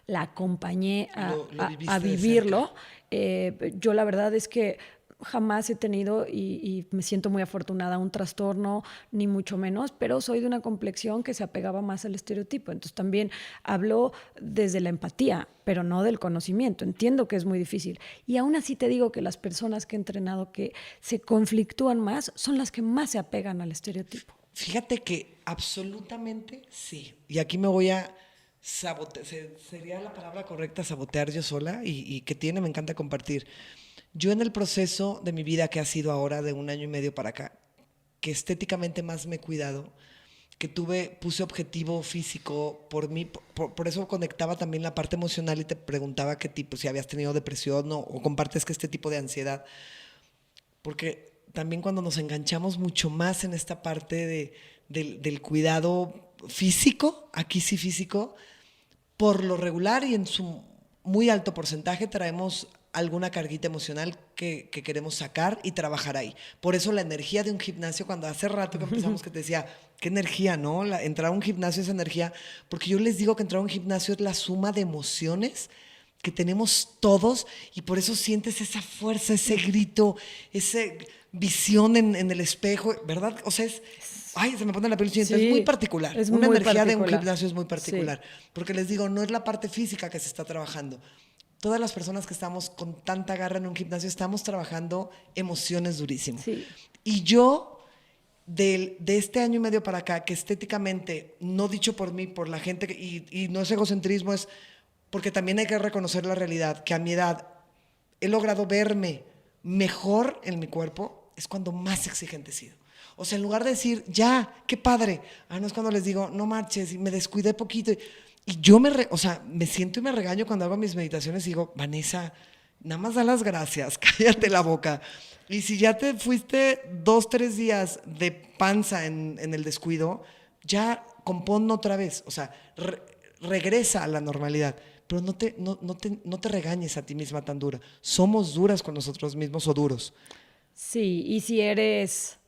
la acompañé a vivirlo. Yo la verdad es que jamás he tenido, y me siento muy afortunada, un trastorno, ni mucho menos, pero soy de una complexión que se apegaba más al estereotipo. Entonces también hablo desde la empatía, pero no del conocimiento. Entiendo que es muy difícil. Y aún así te digo que las personas que he entrenado que se conflictúan más son las que más se apegan al estereotipo. Fíjate que absolutamente sí. Y aquí me voy a sabotear, sería la palabra correcta, sabotear yo sola, y que me encanta compartir. Yo en el proceso de mi vida que ha sido ahora de 1 año y medio para acá, que estéticamente más me he cuidado, que puse objetivo físico por mí, por eso conectaba también la parte emocional y te preguntaba qué tipo, si habías tenido depresión o compartes que este tipo de ansiedad, porque también cuando nos enganchamos mucho más en esta parte del cuidado físico, aquí sí físico, por lo regular y en su muy alto porcentaje traemos alguna carguita emocional que queremos sacar y trabajar ahí. Por eso la energía de un gimnasio, cuando hace rato que empezamos que te decía, qué energía, ¿no? Entrar a un gimnasio es energía, porque yo les digo que entrar a un gimnasio es la suma de emociones que tenemos todos y por eso sientes esa fuerza, ese grito, esa visión en el espejo, ¿verdad? O sea, ay, se me pone la piel chinita. Sí, es muy particular. Una energía de un gimnasio es muy particular. Sí. Porque les digo, no es la parte física que se está trabajando. Todas las personas que estamos con tanta garra en un gimnasio estamos trabajando emociones durísimas. Sí. Y yo, de este 1 año y medio para acá, que estéticamente, no dicho por mí, por la gente, y no es egocentrismo, es porque también hay que reconocer la realidad, que a mi edad he logrado verme mejor en mi cuerpo, es cuando más exigente he sido. O sea, en lugar de decir, ya, qué padre, no es cuando les digo, no marches, y me descuidé poquito. Y yo me siento y me regaño cuando hago mis meditaciones y digo, Vanessa, nada más da las gracias, cállate la boca. Y si ya te fuiste 2, 3 días de panza en el descuido, ya compón otra vez, o sea, regresa a la normalidad. Pero no te regañes a ti misma tan dura. Somos duras con nosotros mismos o duros. Sí, y si eres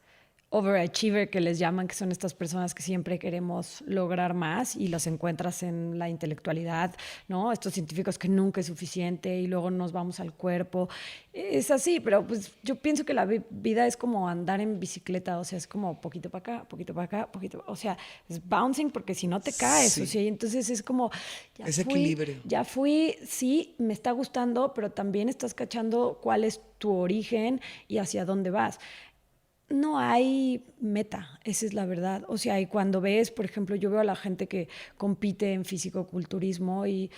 overachiever, que les llaman, que son estas personas que siempre queremos lograr más y los encuentras en la intelectualidad, ¿no? Estos científicos que nunca es suficiente y luego nos vamos al cuerpo. Es así, pero pues yo pienso que la vida es como andar en bicicleta, o sea, es como poquito para acá, poquito para acá, poquito, o sea, es bouncing porque si no te caes, sí. O sea, y entonces es como... Es equilibrio. Ya fui, sí, me está gustando, pero también estás cachando cuál es tu origen y hacia dónde vas. No hay meta, esa es la verdad. O sea, y cuando ves, por ejemplo, yo veo a la gente que compite en fisicoculturismo y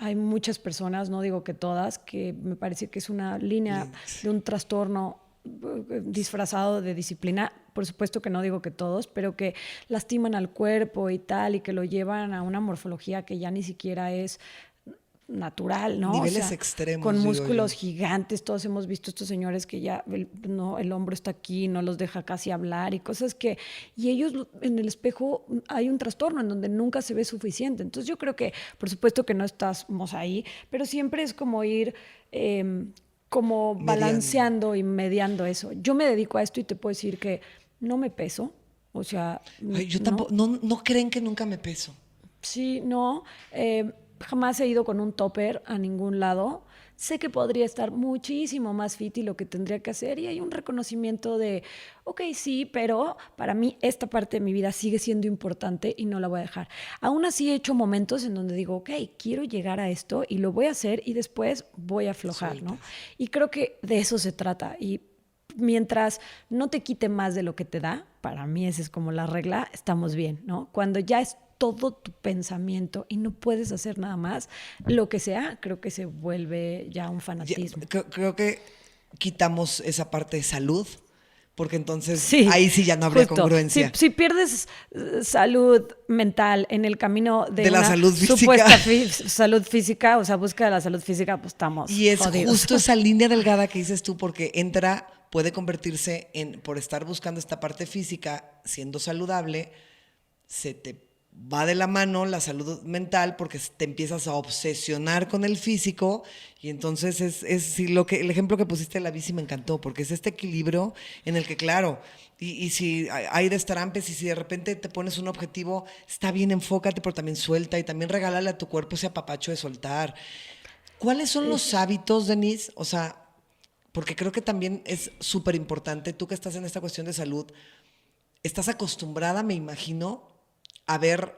hay muchas personas, no digo que todas, que me parece que es una línea de un trastorno disfrazado de disciplina. Por supuesto que no digo que todos, pero que lastiman al cuerpo y tal, y que lo llevan a una morfología que ya ni siquiera es natural, ¿no? Niveles extremos, con digo músculos yo. gigantes. Todos hemos visto estos señores que ya el hombro está aquí, no los deja casi hablar y cosas que... Y ellos en el espejo hay un trastorno en donde nunca se ve suficiente. Entonces yo creo que, por supuesto que no estamos ahí, pero siempre es como ir... como Mediando. balanceando y mediando eso. Yo me dedico a esto y te puedo decir que no me peso, o sea, Ay, yo ¿no? tampoco, no creen que nunca me peso. Sí, no, jamás he ido con un topper a ningún lado. Sé que podría estar muchísimo más fit y lo que tendría que hacer y hay un reconocimiento de, ok, sí, pero para mí esta parte de mi vida sigue siendo importante y no la voy a dejar. Aún así he hecho momentos en donde digo, ok, quiero llegar a esto y lo voy a hacer y después voy a aflojar, ¿no? Sueltas. Y creo que de eso se trata y mientras no te quite más de lo que te da, para mí esa es como la regla, estamos bien, ¿no? Cuando ya es todo tu pensamiento y no puedes hacer nada más, lo que sea, creo que se vuelve ya un fanatismo. Creo que quitamos esa parte de salud, porque entonces Sí, ahí sí ya no habría justo. congruencia. Si pierdes salud mental en el camino de De la una salud física. supuesta salud física, o sea, búsqueda de la salud física, pues estamos Y es jodidos. justo esa línea delgada que dices tú, porque puede convertirse en, por estar buscando esta parte física, siendo saludable, se te va de la mano la salud mental porque te empiezas a obsesionar con el físico y entonces sí, el ejemplo que pusiste de la bici me encantó porque es este equilibrio en el que claro, y si hay destarampes y si de repente te pones un objetivo, está bien, enfócate, pero también suelta y también regálale a tu cuerpo ese apapacho de soltar. ¿Cuáles son los hábitos, Denise? O sea, porque creo que también es súper importante, tú que estás en esta cuestión de salud, estás acostumbrada, me imagino, a ver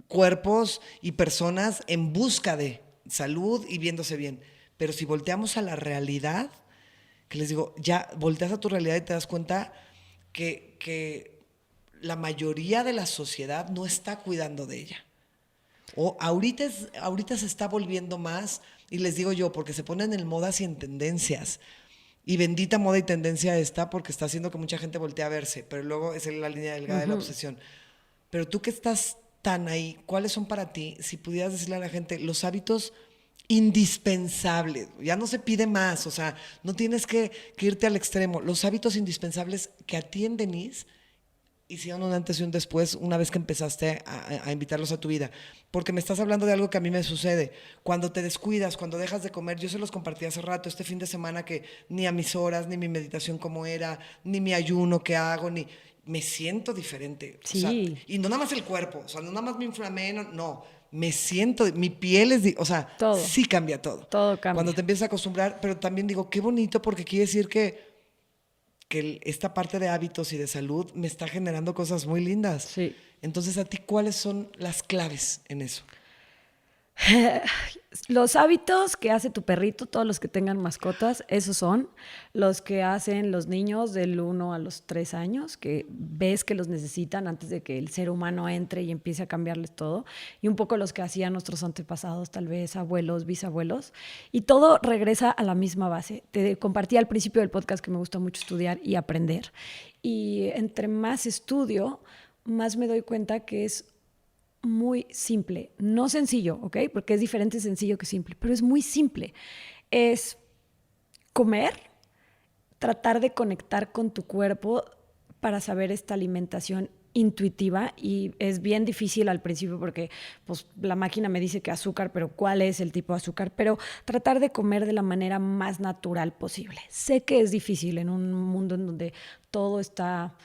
cuerpos y personas en busca de salud y viéndose bien. Pero si volteamos a la realidad, que les digo, ya volteas a tu realidad y te das cuenta que la mayoría de la sociedad no está cuidando de ella. O ahorita se está volviendo más, y les digo yo, porque se ponen en modas y en tendencias. Y bendita moda y tendencia esta, porque está haciendo que mucha gente voltee a verse, pero luego es la línea delgada de la obsesión. Pero tú que estás tan ahí, ¿cuáles son para ti, si pudieras decirle a la gente, los hábitos indispensables? Ya no se pide más, o sea, no tienes que irte al extremo. Los hábitos indispensables que a ti en Denise hicieron un antes y un después una vez que empezaste a invitarlos a tu vida. Porque me estás hablando de algo que a mí me sucede. Cuando te descuidas, cuando dejas de comer, yo se los compartí hace rato, este fin de semana que ni a mis horas, ni mi meditación como era, ni mi ayuno que hago, ni... Me siento diferente. Sí. O sea, y no nada más el cuerpo, o sea, no nada más me inflamé, no. Me siento, mi piel o sea, Todo. sí cambia todo. Todo cambia. Cuando te empiezas a acostumbrar, pero también digo, qué bonito porque quiere decir que esta parte de hábitos y de salud me está generando cosas muy lindas. Sí. Entonces, ¿a ti cuáles son las claves en eso? Los hábitos que hace tu perrito, todos los que tengan mascotas, esos son los que hacen los niños del 1 a los 3 años, que ves que los necesitan antes de que el ser humano entre y empiece a cambiarles todo, y un poco los que hacían nuestros antepasados, tal vez abuelos, bisabuelos, y todo regresa a la misma base. Te compartí al principio del podcast que me gusta mucho estudiar y aprender, y entre más estudio, más me doy cuenta que es muy simple, no sencillo, ¿ok? Porque es diferente sencillo que simple, pero es muy simple. Es comer, tratar de conectar con tu cuerpo para saber esta alimentación intuitiva y es bien difícil al principio porque pues, la máquina me dice que azúcar, pero ¿cuál es el tipo de azúcar? Pero tratar de comer de la manera más natural posible. Sé que es difícil en un mundo en donde todo está...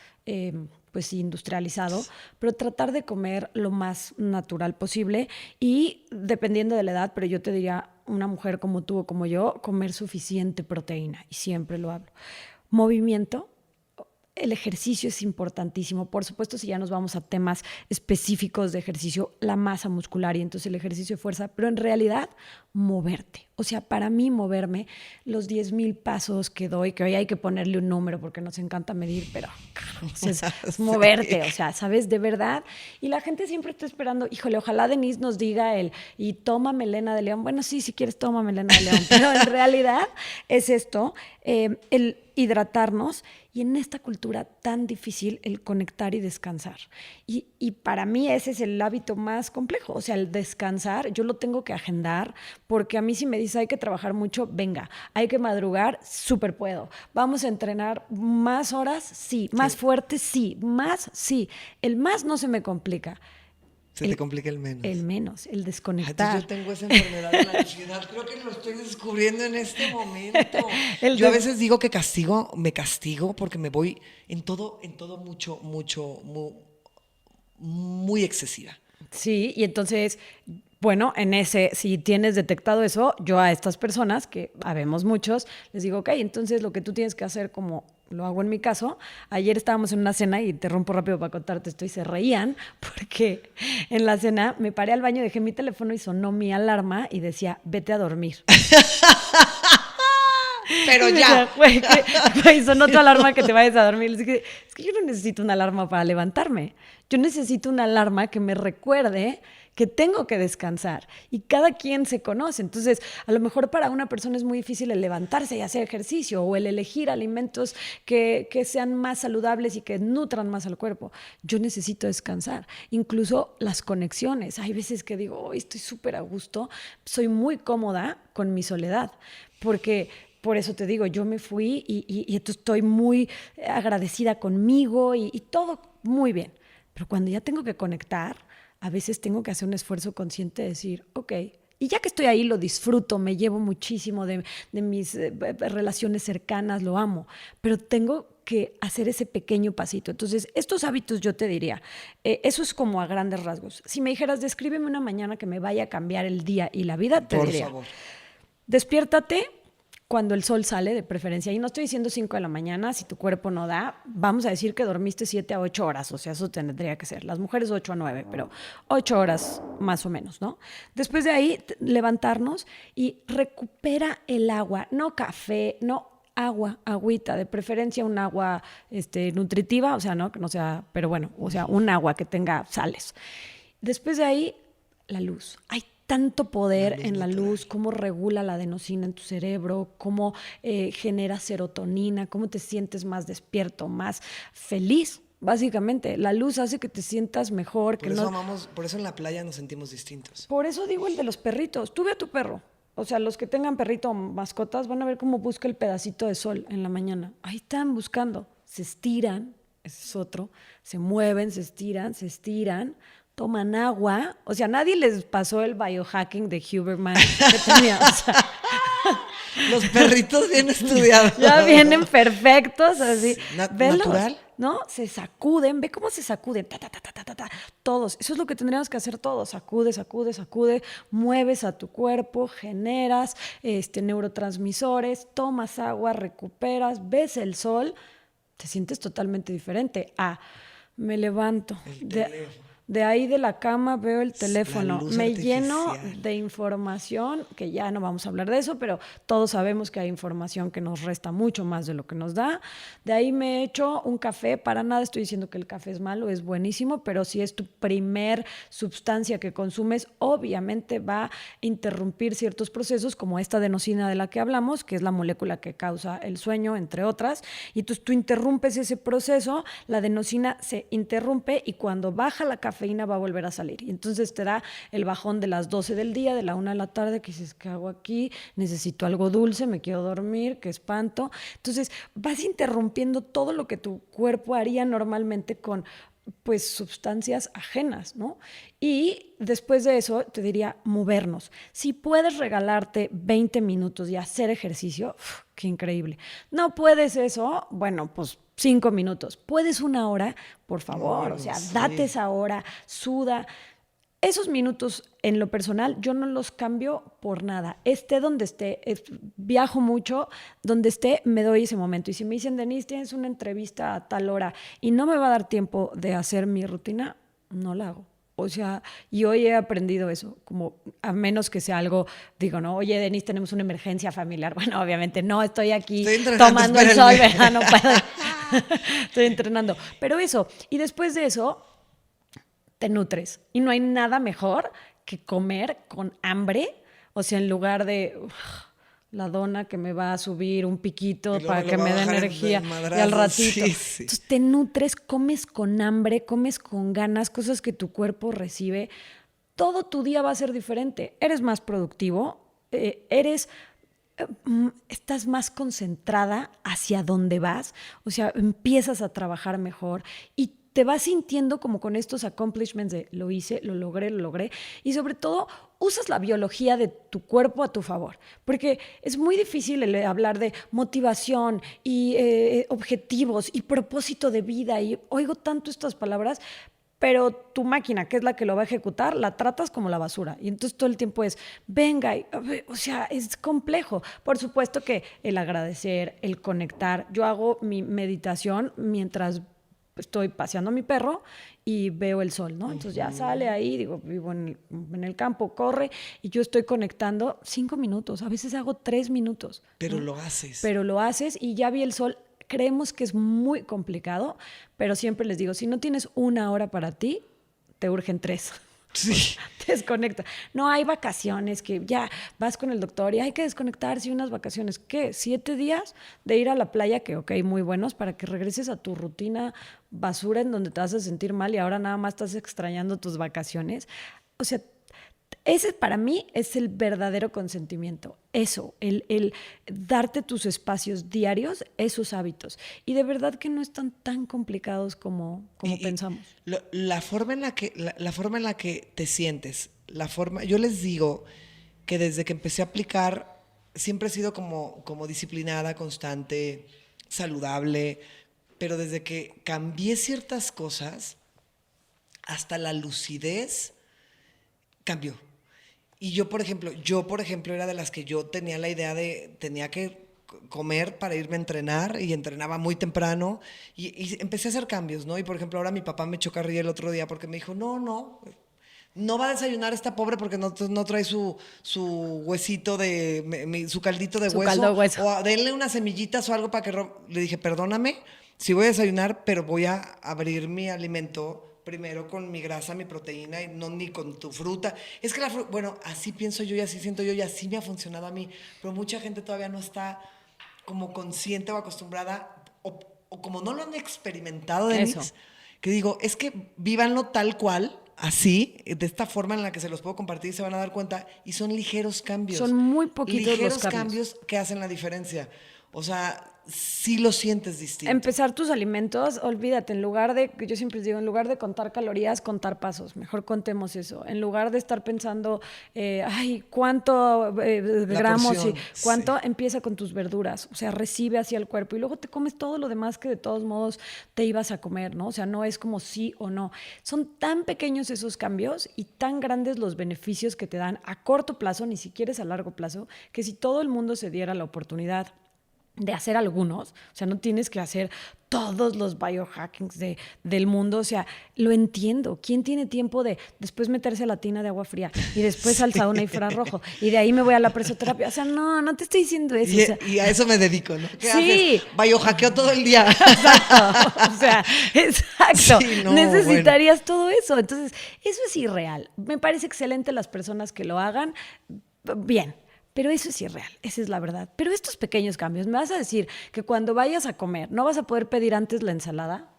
pues industrializado, pero tratar de comer lo más natural posible y dependiendo de la edad, pero yo te diría, una mujer como tú o como yo, comer suficiente proteína y siempre lo hablo. Movimiento, el ejercicio es importantísimo. Por supuesto, si ya nos vamos a temas específicos de ejercicio, la masa muscular y entonces el ejercicio de fuerza, pero en realidad moverte. O sea, para mí moverme, los 10,000 pasos que doy, que hoy hay que ponerle un número porque nos encanta medir, pero o sea, es moverte, o sea, ¿sabes? De verdad. Y la gente siempre está esperando, híjole, ojalá Denise nos diga y toma melena de león. Bueno, sí, si quieres toma melena de león, pero en realidad es esto, el hidratarnos y en esta cultura tan difícil el conectar y descansar. Y para mí ese es el hábito más complejo, o sea, el descansar, yo lo tengo que agendar porque a mí si me dice hay que trabajar mucho, venga, hay que madrugar, súper puedo. Vamos a entrenar más horas, sí, más fuerte, sí, más, sí. El más no se me complica. Se te complica el menos. El menos, el Ay, desconectar. yo tengo esa enfermedad de la ansiedad. Creo que lo estoy descubriendo en este momento. El Yo a des- veces digo que me castigo porque me voy en todo mucho, muy excesiva. Sí, y entonces, bueno, si tienes detectado eso, yo a estas personas, que habemos muchos, les digo, ok, entonces lo que tú tienes que hacer, como lo hago en mi caso, ayer estábamos en una cena y te rompo rápido para contarte esto y se reían porque en la cena me paré al baño, dejé mi teléfono y sonó mi alarma y decía, vete a dormir. Pero Y me ya. decía, güey, sonó tu alarma que te vayas a dormir. Les dije, es que yo no necesito una alarma para levantarme. Yo necesito una alarma que me recuerde que tengo que descansar. Y cada quien se conoce. Entonces, a lo mejor para una persona es muy difícil el levantarse y hacer ejercicio o el elegir alimentos que sean más saludables y que nutran más al cuerpo. Yo necesito descansar. Incluso las conexiones. Hay veces que digo, oh, estoy súper a gusto. Soy muy cómoda con mi soledad. Porque por eso te digo, yo me fui y entonces estoy muy agradecida conmigo y todo muy bien. Pero cuando ya tengo que conectar, a veces tengo que hacer un esfuerzo consciente de decir, ok, y ya que estoy ahí lo disfruto, me llevo muchísimo de mis relaciones cercanas, lo amo, pero tengo que hacer ese pequeño pasito. Entonces, estos hábitos yo te diría, eso es como a grandes rasgos. Si me dijeras, descríbeme una mañana que me vaya a cambiar el día y la vida, te Por diría, favor. despiértate cuando el sol sale, de preferencia. Y no estoy diciendo 5 de la mañana, si tu cuerpo no da, vamos a decir que dormiste 7 a 8 horas, o sea, eso tendría que ser. Las mujeres 8 a 9, pero 8 horas más o menos, ¿no? Después de ahí, levantarnos y recupera el agua, no café, no agua, agüita, de preferencia un agua nutritiva, o sea, no, que no sea, pero bueno, o sea, un agua que tenga sales. Después de ahí, la luz. Hay tanto poder en la luz, cómo regula la adenosina en tu cerebro, cómo genera serotonina, cómo te sientes más despierto, más feliz. Básicamente, la luz hace que te sientas mejor. Por eso en la playa nos sentimos distintos. Por eso digo el de los perritos. Tú ve a tu perro. O sea, los que tengan perrito o mascotas van a ver cómo busca el pedacito de sol en la mañana. Ahí están buscando. Se estiran, ese es otro. Se mueven, se estiran. Toman agua. O sea, nadie les pasó el biohacking de Huberman que tenía. O sea, Los perritos bien estudiados. ya vienen perfectos, así. Velos, natural. ¿no? Se sacuden, ve cómo se sacuden. Ta, ta, ta, ta, ta, ta, ta. Todos. Eso es lo que tendríamos que hacer todos. Sacude, sacude, sacude. Mueves a tu cuerpo, generas neurotransmisores, tomas agua, recuperas, ves el sol, te sientes totalmente diferente. Me levanto. De ahí de la cama veo el teléfono, me lleno de información, que ya no vamos a hablar de eso, pero todos sabemos que hay información que nos resta mucho más de lo que nos da. De ahí me echo un café, para nada estoy diciendo que el café es malo, es buenísimo, pero si es tu primer sustancia que consumes, obviamente va a interrumpir ciertos procesos como esta adenosina de la que hablamos, que es la molécula que causa el sueño, entre otras, y entonces tú interrumpes ese proceso, la adenosina se interrumpe y cuando baja la cafeína va a volver a salir. Y entonces te da el bajón de las 12 del día, de la 1 de la tarde, que dices, ¿qué hago aquí? Necesito algo dulce, me quiero dormir, qué espanto. Entonces vas interrumpiendo todo lo que tu cuerpo haría normalmente con pues sustancias ajenas, ¿no? Y después de eso te diría movernos. Si puedes regalarte 20 minutos y hacer ejercicio, qué increíble. No puedes eso, bueno, pues 5 minutos. ¿Puedes 1 hora? Por favor, o sea, sí. Date esa hora, suda. Esos minutos, en lo personal, yo no los cambio por nada. Esté donde esté, viajo mucho, donde esté, me doy ese momento. Y si me dicen, Denise, tienes una entrevista a tal hora y no me va a dar tiempo de hacer mi rutina, no la hago. O sea, y hoy he aprendido eso, como a menos que sea algo, digo, no, oye, Denise, tenemos una emergencia familiar. Bueno, obviamente no, estoy aquí tomando el sol, ¿verdad? No puedo. Estoy entrenando. Pero eso, y después de eso, te nutres. Y no hay nada mejor que comer con hambre, o sea, en lugar de la dona que me va a subir un piquito para que me dé energía y al ratito. Sí. Entonces te nutres, comes con hambre, comes con ganas, cosas que tu cuerpo recibe. Todo tu día va a ser diferente. Eres más productivo, estás más concentrada hacia dónde vas, o sea, empiezas a trabajar mejor y te vas sintiendo como con estos accomplishments de lo hice, lo logré, y sobre todo usas la biología de tu cuerpo a tu favor, porque es muy difícil hablar de motivación y objetivos y propósito de vida, y oigo tanto estas palabras, pero tu máquina, que es la que lo va a ejecutar, la tratas como la basura. Y entonces todo el tiempo es, venga, o sea, es complejo. Por supuesto que el agradecer, el conectar. Yo hago mi meditación mientras estoy paseando a mi perro y veo el sol, ¿no? Entonces ya sale ahí, digo, vivo en el campo, corre, y yo estoy conectando 5 minutos, a veces hago 3 minutos. Pero ¿no? lo haces. Pero lo haces y ya vi el sol. Creemos que es muy complicado, pero siempre les digo, si no tienes 1 hora para ti, te urgen 3. Sí. Desconecta. No hay vacaciones que ya vas con el doctor y hay que desconectarse, unas vacaciones. ¿Qué? 7 días de ir a la playa, que ok, muy buenos, para que regreses a tu rutina basura en donde te vas a sentir mal y ahora nada más estás extrañando tus vacaciones. O sea, ese para mí es el verdadero consentimiento. Eso, el darte tus espacios diarios, esos hábitos. Y de verdad que no están tan complicados como pensamos. La forma en la que te sientes, yo les digo que desde que empecé a aplicar, siempre he sido como disciplinada, constante, saludable, pero desde que cambié ciertas cosas, hasta la lucidez cambió. Y yo, por ejemplo, era de las que yo tenía la idea de, tenía que comer para irme a entrenar y entrenaba muy temprano y empecé a hacer cambios, ¿no? Y, por ejemplo, ahora mi papá me echó carrilla el otro día porque me dijo, no va a desayunar esta pobre porque no trae su huesito su caldito de hueso. Caldo de hueso. O denle unas semillitas o algo para que... Le dije, perdóname, sí voy a desayunar, pero voy a abrir mi alimento primero con mi grasa, mi proteína, y no ni con tu fruta. Es que bueno, así pienso yo y así siento yo y así me ha funcionado a mí, pero mucha gente todavía no está como consciente o acostumbrada o como no lo han experimentado, Denise, que digo, es que vívanlo tal cual, así, de esta forma en la que se los puedo compartir y se van a dar cuenta, y son ligeros cambios. Son muy poquitos ligeros los cambios que hacen la diferencia. O sea, sí lo sientes distinto. Empezar tus alimentos, olvídate, yo siempre les digo, en lugar de contar calorías, contar pasos. Mejor contemos eso. En lugar de estar pensando, cuánto gramos porción, y cuánto, empieza con tus verduras. O sea, recibe hacia el cuerpo y luego te comes todo lo demás que de todos modos te ibas a comer, ¿no? O sea, no es como sí o no. Son tan pequeños esos cambios y tan grandes los beneficios que te dan a corto plazo, ni siquiera es a largo plazo, que si todo el mundo se diera la oportunidad de hacer algunos, o sea, no tienes que hacer todos los biohackings del mundo, o sea, lo entiendo. ¿Quién tiene tiempo de después meterse a la tina de agua fría y después al sauna infrarrojo y de ahí me voy a la presoterapia? O sea, no te estoy diciendo eso. Y a eso me dedico, ¿no? ¿Qué sí. haces? Biohackeo todo el día. Exacto. O sea, exacto. Sí, no, necesitarías todo eso. Entonces, eso es irreal. Me parece excelente las personas que lo hagan. Bien. Pero eso es irreal, esa es la verdad. Pero estos pequeños cambios, me vas a decir que cuando vayas a comer, no vas a poder pedir antes la ensalada,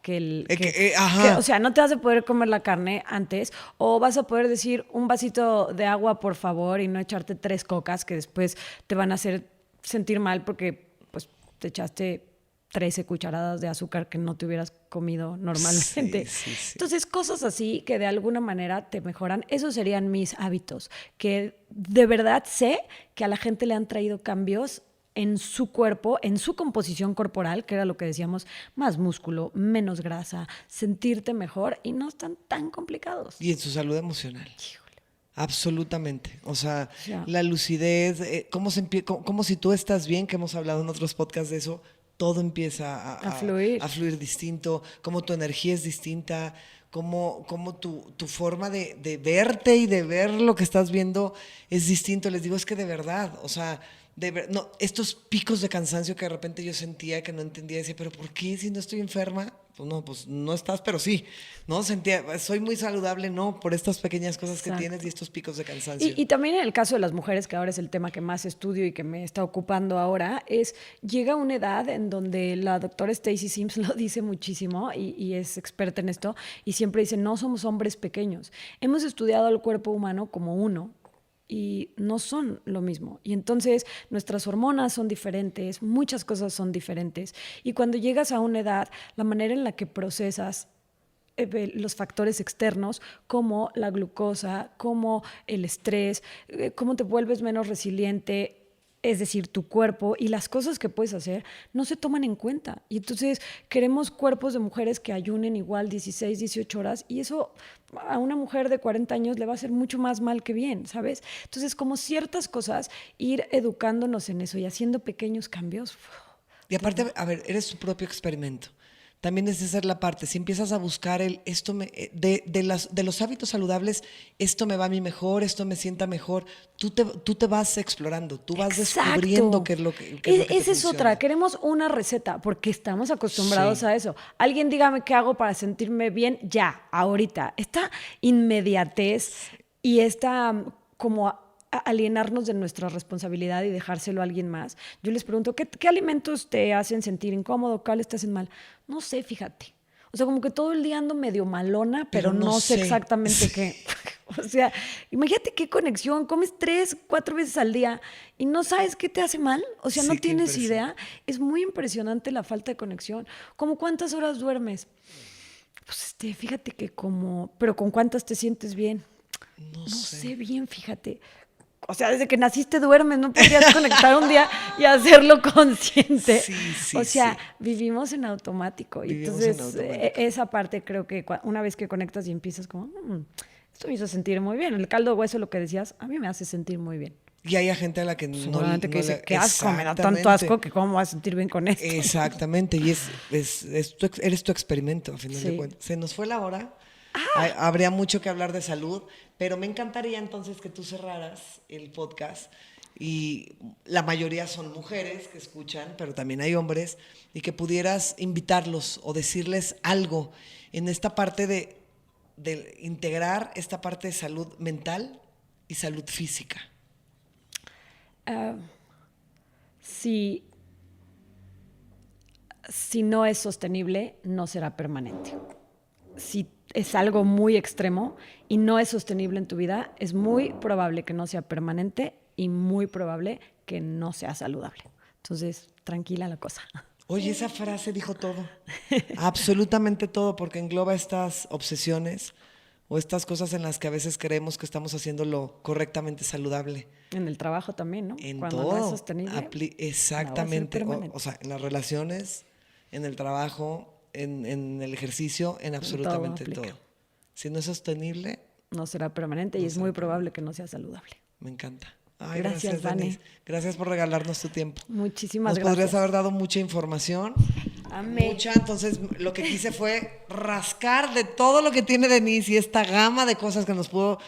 o sea, no te vas a poder comer la carne antes, o vas a poder decir un vasito de agua, por favor, y no echarte 3 cocas que después te van a hacer sentir mal porque pues te echaste 13 cucharadas de azúcar que no te hubieras comido normalmente. Sí. Entonces, cosas así que de alguna manera te mejoran, esos serían mis hábitos, que de verdad sé que a la gente le han traído cambios en su cuerpo, en su composición corporal, que era lo que decíamos, más músculo, menos grasa, sentirte mejor y no están tan complicados. Y en su salud emocional. Híjole. Absolutamente. O sea, la lucidez, como si tú estás bien, que hemos hablado en otros podcasts de eso, todo empieza a fluir distinto, como tu energía es distinta, cómo tu forma de verte y de ver lo que estás viendo es distinto. Les digo, es que de verdad, o sea, no, estos picos de cansancio que de repente yo sentía, que no entendía, decía, pero ¿por qué si no estoy enferma? Pues no estás, pero sí, ¿no? Sentía, soy muy saludable, no, por estas pequeñas cosas que Exacto. tienes y estos picos de cansancio. Y también en el caso de las mujeres, que ahora es el tema que más estudio y que me está ocupando ahora, llega una edad en donde la doctora Stacy Sims lo dice muchísimo y es experta en esto, y siempre dice, no somos hombres pequeños. Hemos estudiado al cuerpo humano como uno, y no son lo mismo. Y entonces nuestras hormonas son diferentes, muchas cosas son diferentes. Y cuando llegas a una edad, la manera en la que procesas los factores externos como la glucosa, como el estrés, cómo te vuelves menos resiliente, es decir, tu cuerpo y las cosas que puedes hacer no se toman en cuenta. Y entonces queremos cuerpos de mujeres que ayunen igual 16, 18 horas y eso a una mujer de 40 años le va a hacer mucho más mal que bien, ¿sabes? Entonces, como ciertas cosas, ir educándonos en eso y haciendo pequeños cambios. Y aparte, a ver, eres tu propio experimento. También es esa la parte. Si empiezas a buscar de los hábitos saludables, esto me va a mí mejor, esto me sienta mejor, tú te vas explorando, tú vas descubriendo qué es lo que te Esa es funciona. otra. Queremos una receta porque estamos acostumbrados a eso. Alguien dígame qué hago para sentirme bien ya, ahorita. Esta inmediatez y esta como alienarnos de nuestra responsabilidad y dejárselo a alguien más. Yo les pregunto, ¿qué alimentos te hacen sentir incómodo? ¿Cuáles te hacen mal? No sé, fíjate. O sea, como que todo el día ando medio malona, pero no sé exactamente qué. O sea, imagínate qué conexión. Comes 3, 4 veces al día y no sabes qué te hace mal. O sea, no tienes idea. Es muy impresionante la falta de conexión. ¿Cómo cuántas horas duermes? Pues fíjate que pero ¿con cuántas te sientes bien? No sé bien, fíjate. O sea, desde que naciste duermes, no podrías conectar un día y hacerlo consciente. O sea, vivimos en automático. Entonces, esa parte creo que una vez que conectas y empiezas como, esto me hizo sentir muy bien. El caldo de hueso, lo que decías, a mí me hace sentir muy bien. Y hay gente a la que seguramente que dice, qué asco, me da tanto asco que cómo vas a sentir bien con esto. Exactamente, y eres tu experimento, a final de cuentas. Se nos fue la hora. Habría mucho que hablar de salud, pero me encantaría entonces que tú cerraras el podcast, y la mayoría son mujeres que escuchan, pero también hay hombres, y que pudieras invitarlos o decirles algo en esta parte de integrar esta parte de salud mental y salud física. Si no es sostenible, no será permanente. Si es algo muy extremo y no es sostenible en tu vida, es muy probable que no sea permanente y muy probable que no sea saludable. Entonces, tranquila la cosa. Oye, esa frase dijo todo, absolutamente todo, porque engloba estas obsesiones o estas cosas en las que a veces creemos que estamos haciendo lo correctamente saludable. En el trabajo también, ¿no? En cuando todo. No es sostenible. Exactamente. O sea, en las relaciones, en el trabajo, en el ejercicio, en absolutamente todo. Si no es sostenible, no será permanente y es muy probable que no sea saludable. Me encanta. Ay, gracias, Vane. Gracias por regalarnos tu tiempo. Muchísimas gracias. Nos podrías haber dado mucha información. Amén. Entonces, lo que quise fue rascar de todo lo que tiene Denise y esta gama de cosas que nos pudo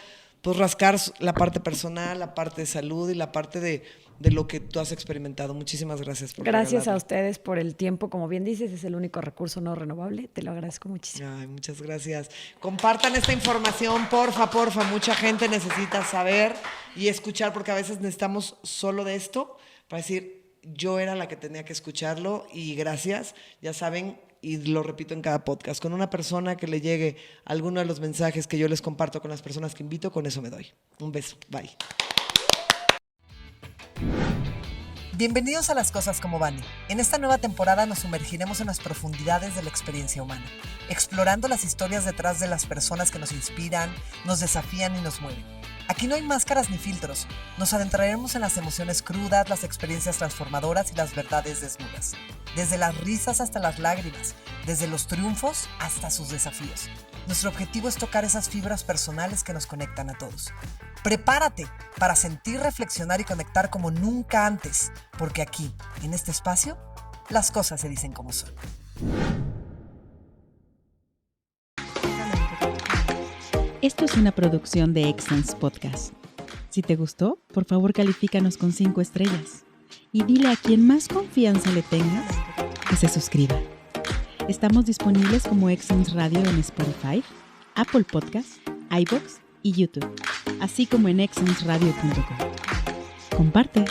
rascar, la parte personal, la parte de salud y la parte de lo que tú has experimentado. Muchísimas gracias por Gracias a ustedes por el tiempo. Como bien dices, es el único recurso no renovable. Te lo agradezco muchísimo. Ay, muchas gracias. Compartan esta información, porfa. Mucha gente necesita saber y escuchar, porque a veces necesitamos solo de esto para decir, yo era la que tenía que escucharlo, y gracias. Ya saben, y lo repito en cada podcast, con una persona que le llegue alguno de los mensajes que yo les comparto con las personas que invito, con eso me doy. Un beso. Bye. Bienvenidos a Las Cosas como Vane. En esta nueva temporada nos sumergiremos en las profundidades de la experiencia humana, explorando las historias detrás de las personas que nos inspiran, nos desafían y nos mueven. Aquí no hay máscaras ni filtros. Nos adentraremos en las emociones crudas, las experiencias transformadoras y las verdades desnudas. Desde las risas hasta las lágrimas, desde los triunfos hasta sus desafíos. Nuestro objetivo es tocar esas fibras personales que nos conectan a todos. Prepárate para sentir, reflexionar y conectar como nunca antes, porque aquí, en este espacio, las cosas se dicen como son. Esto es una producción de Excellence Podcast. Si te gustó, por favor califícanos con 5 estrellas y dile a quien más confianza le tengas que se suscriba. Estamos disponibles como Excellence Radio en Spotify, Apple Podcasts, iVoox y YouTube, así como en excellenceradio.com. Comparte.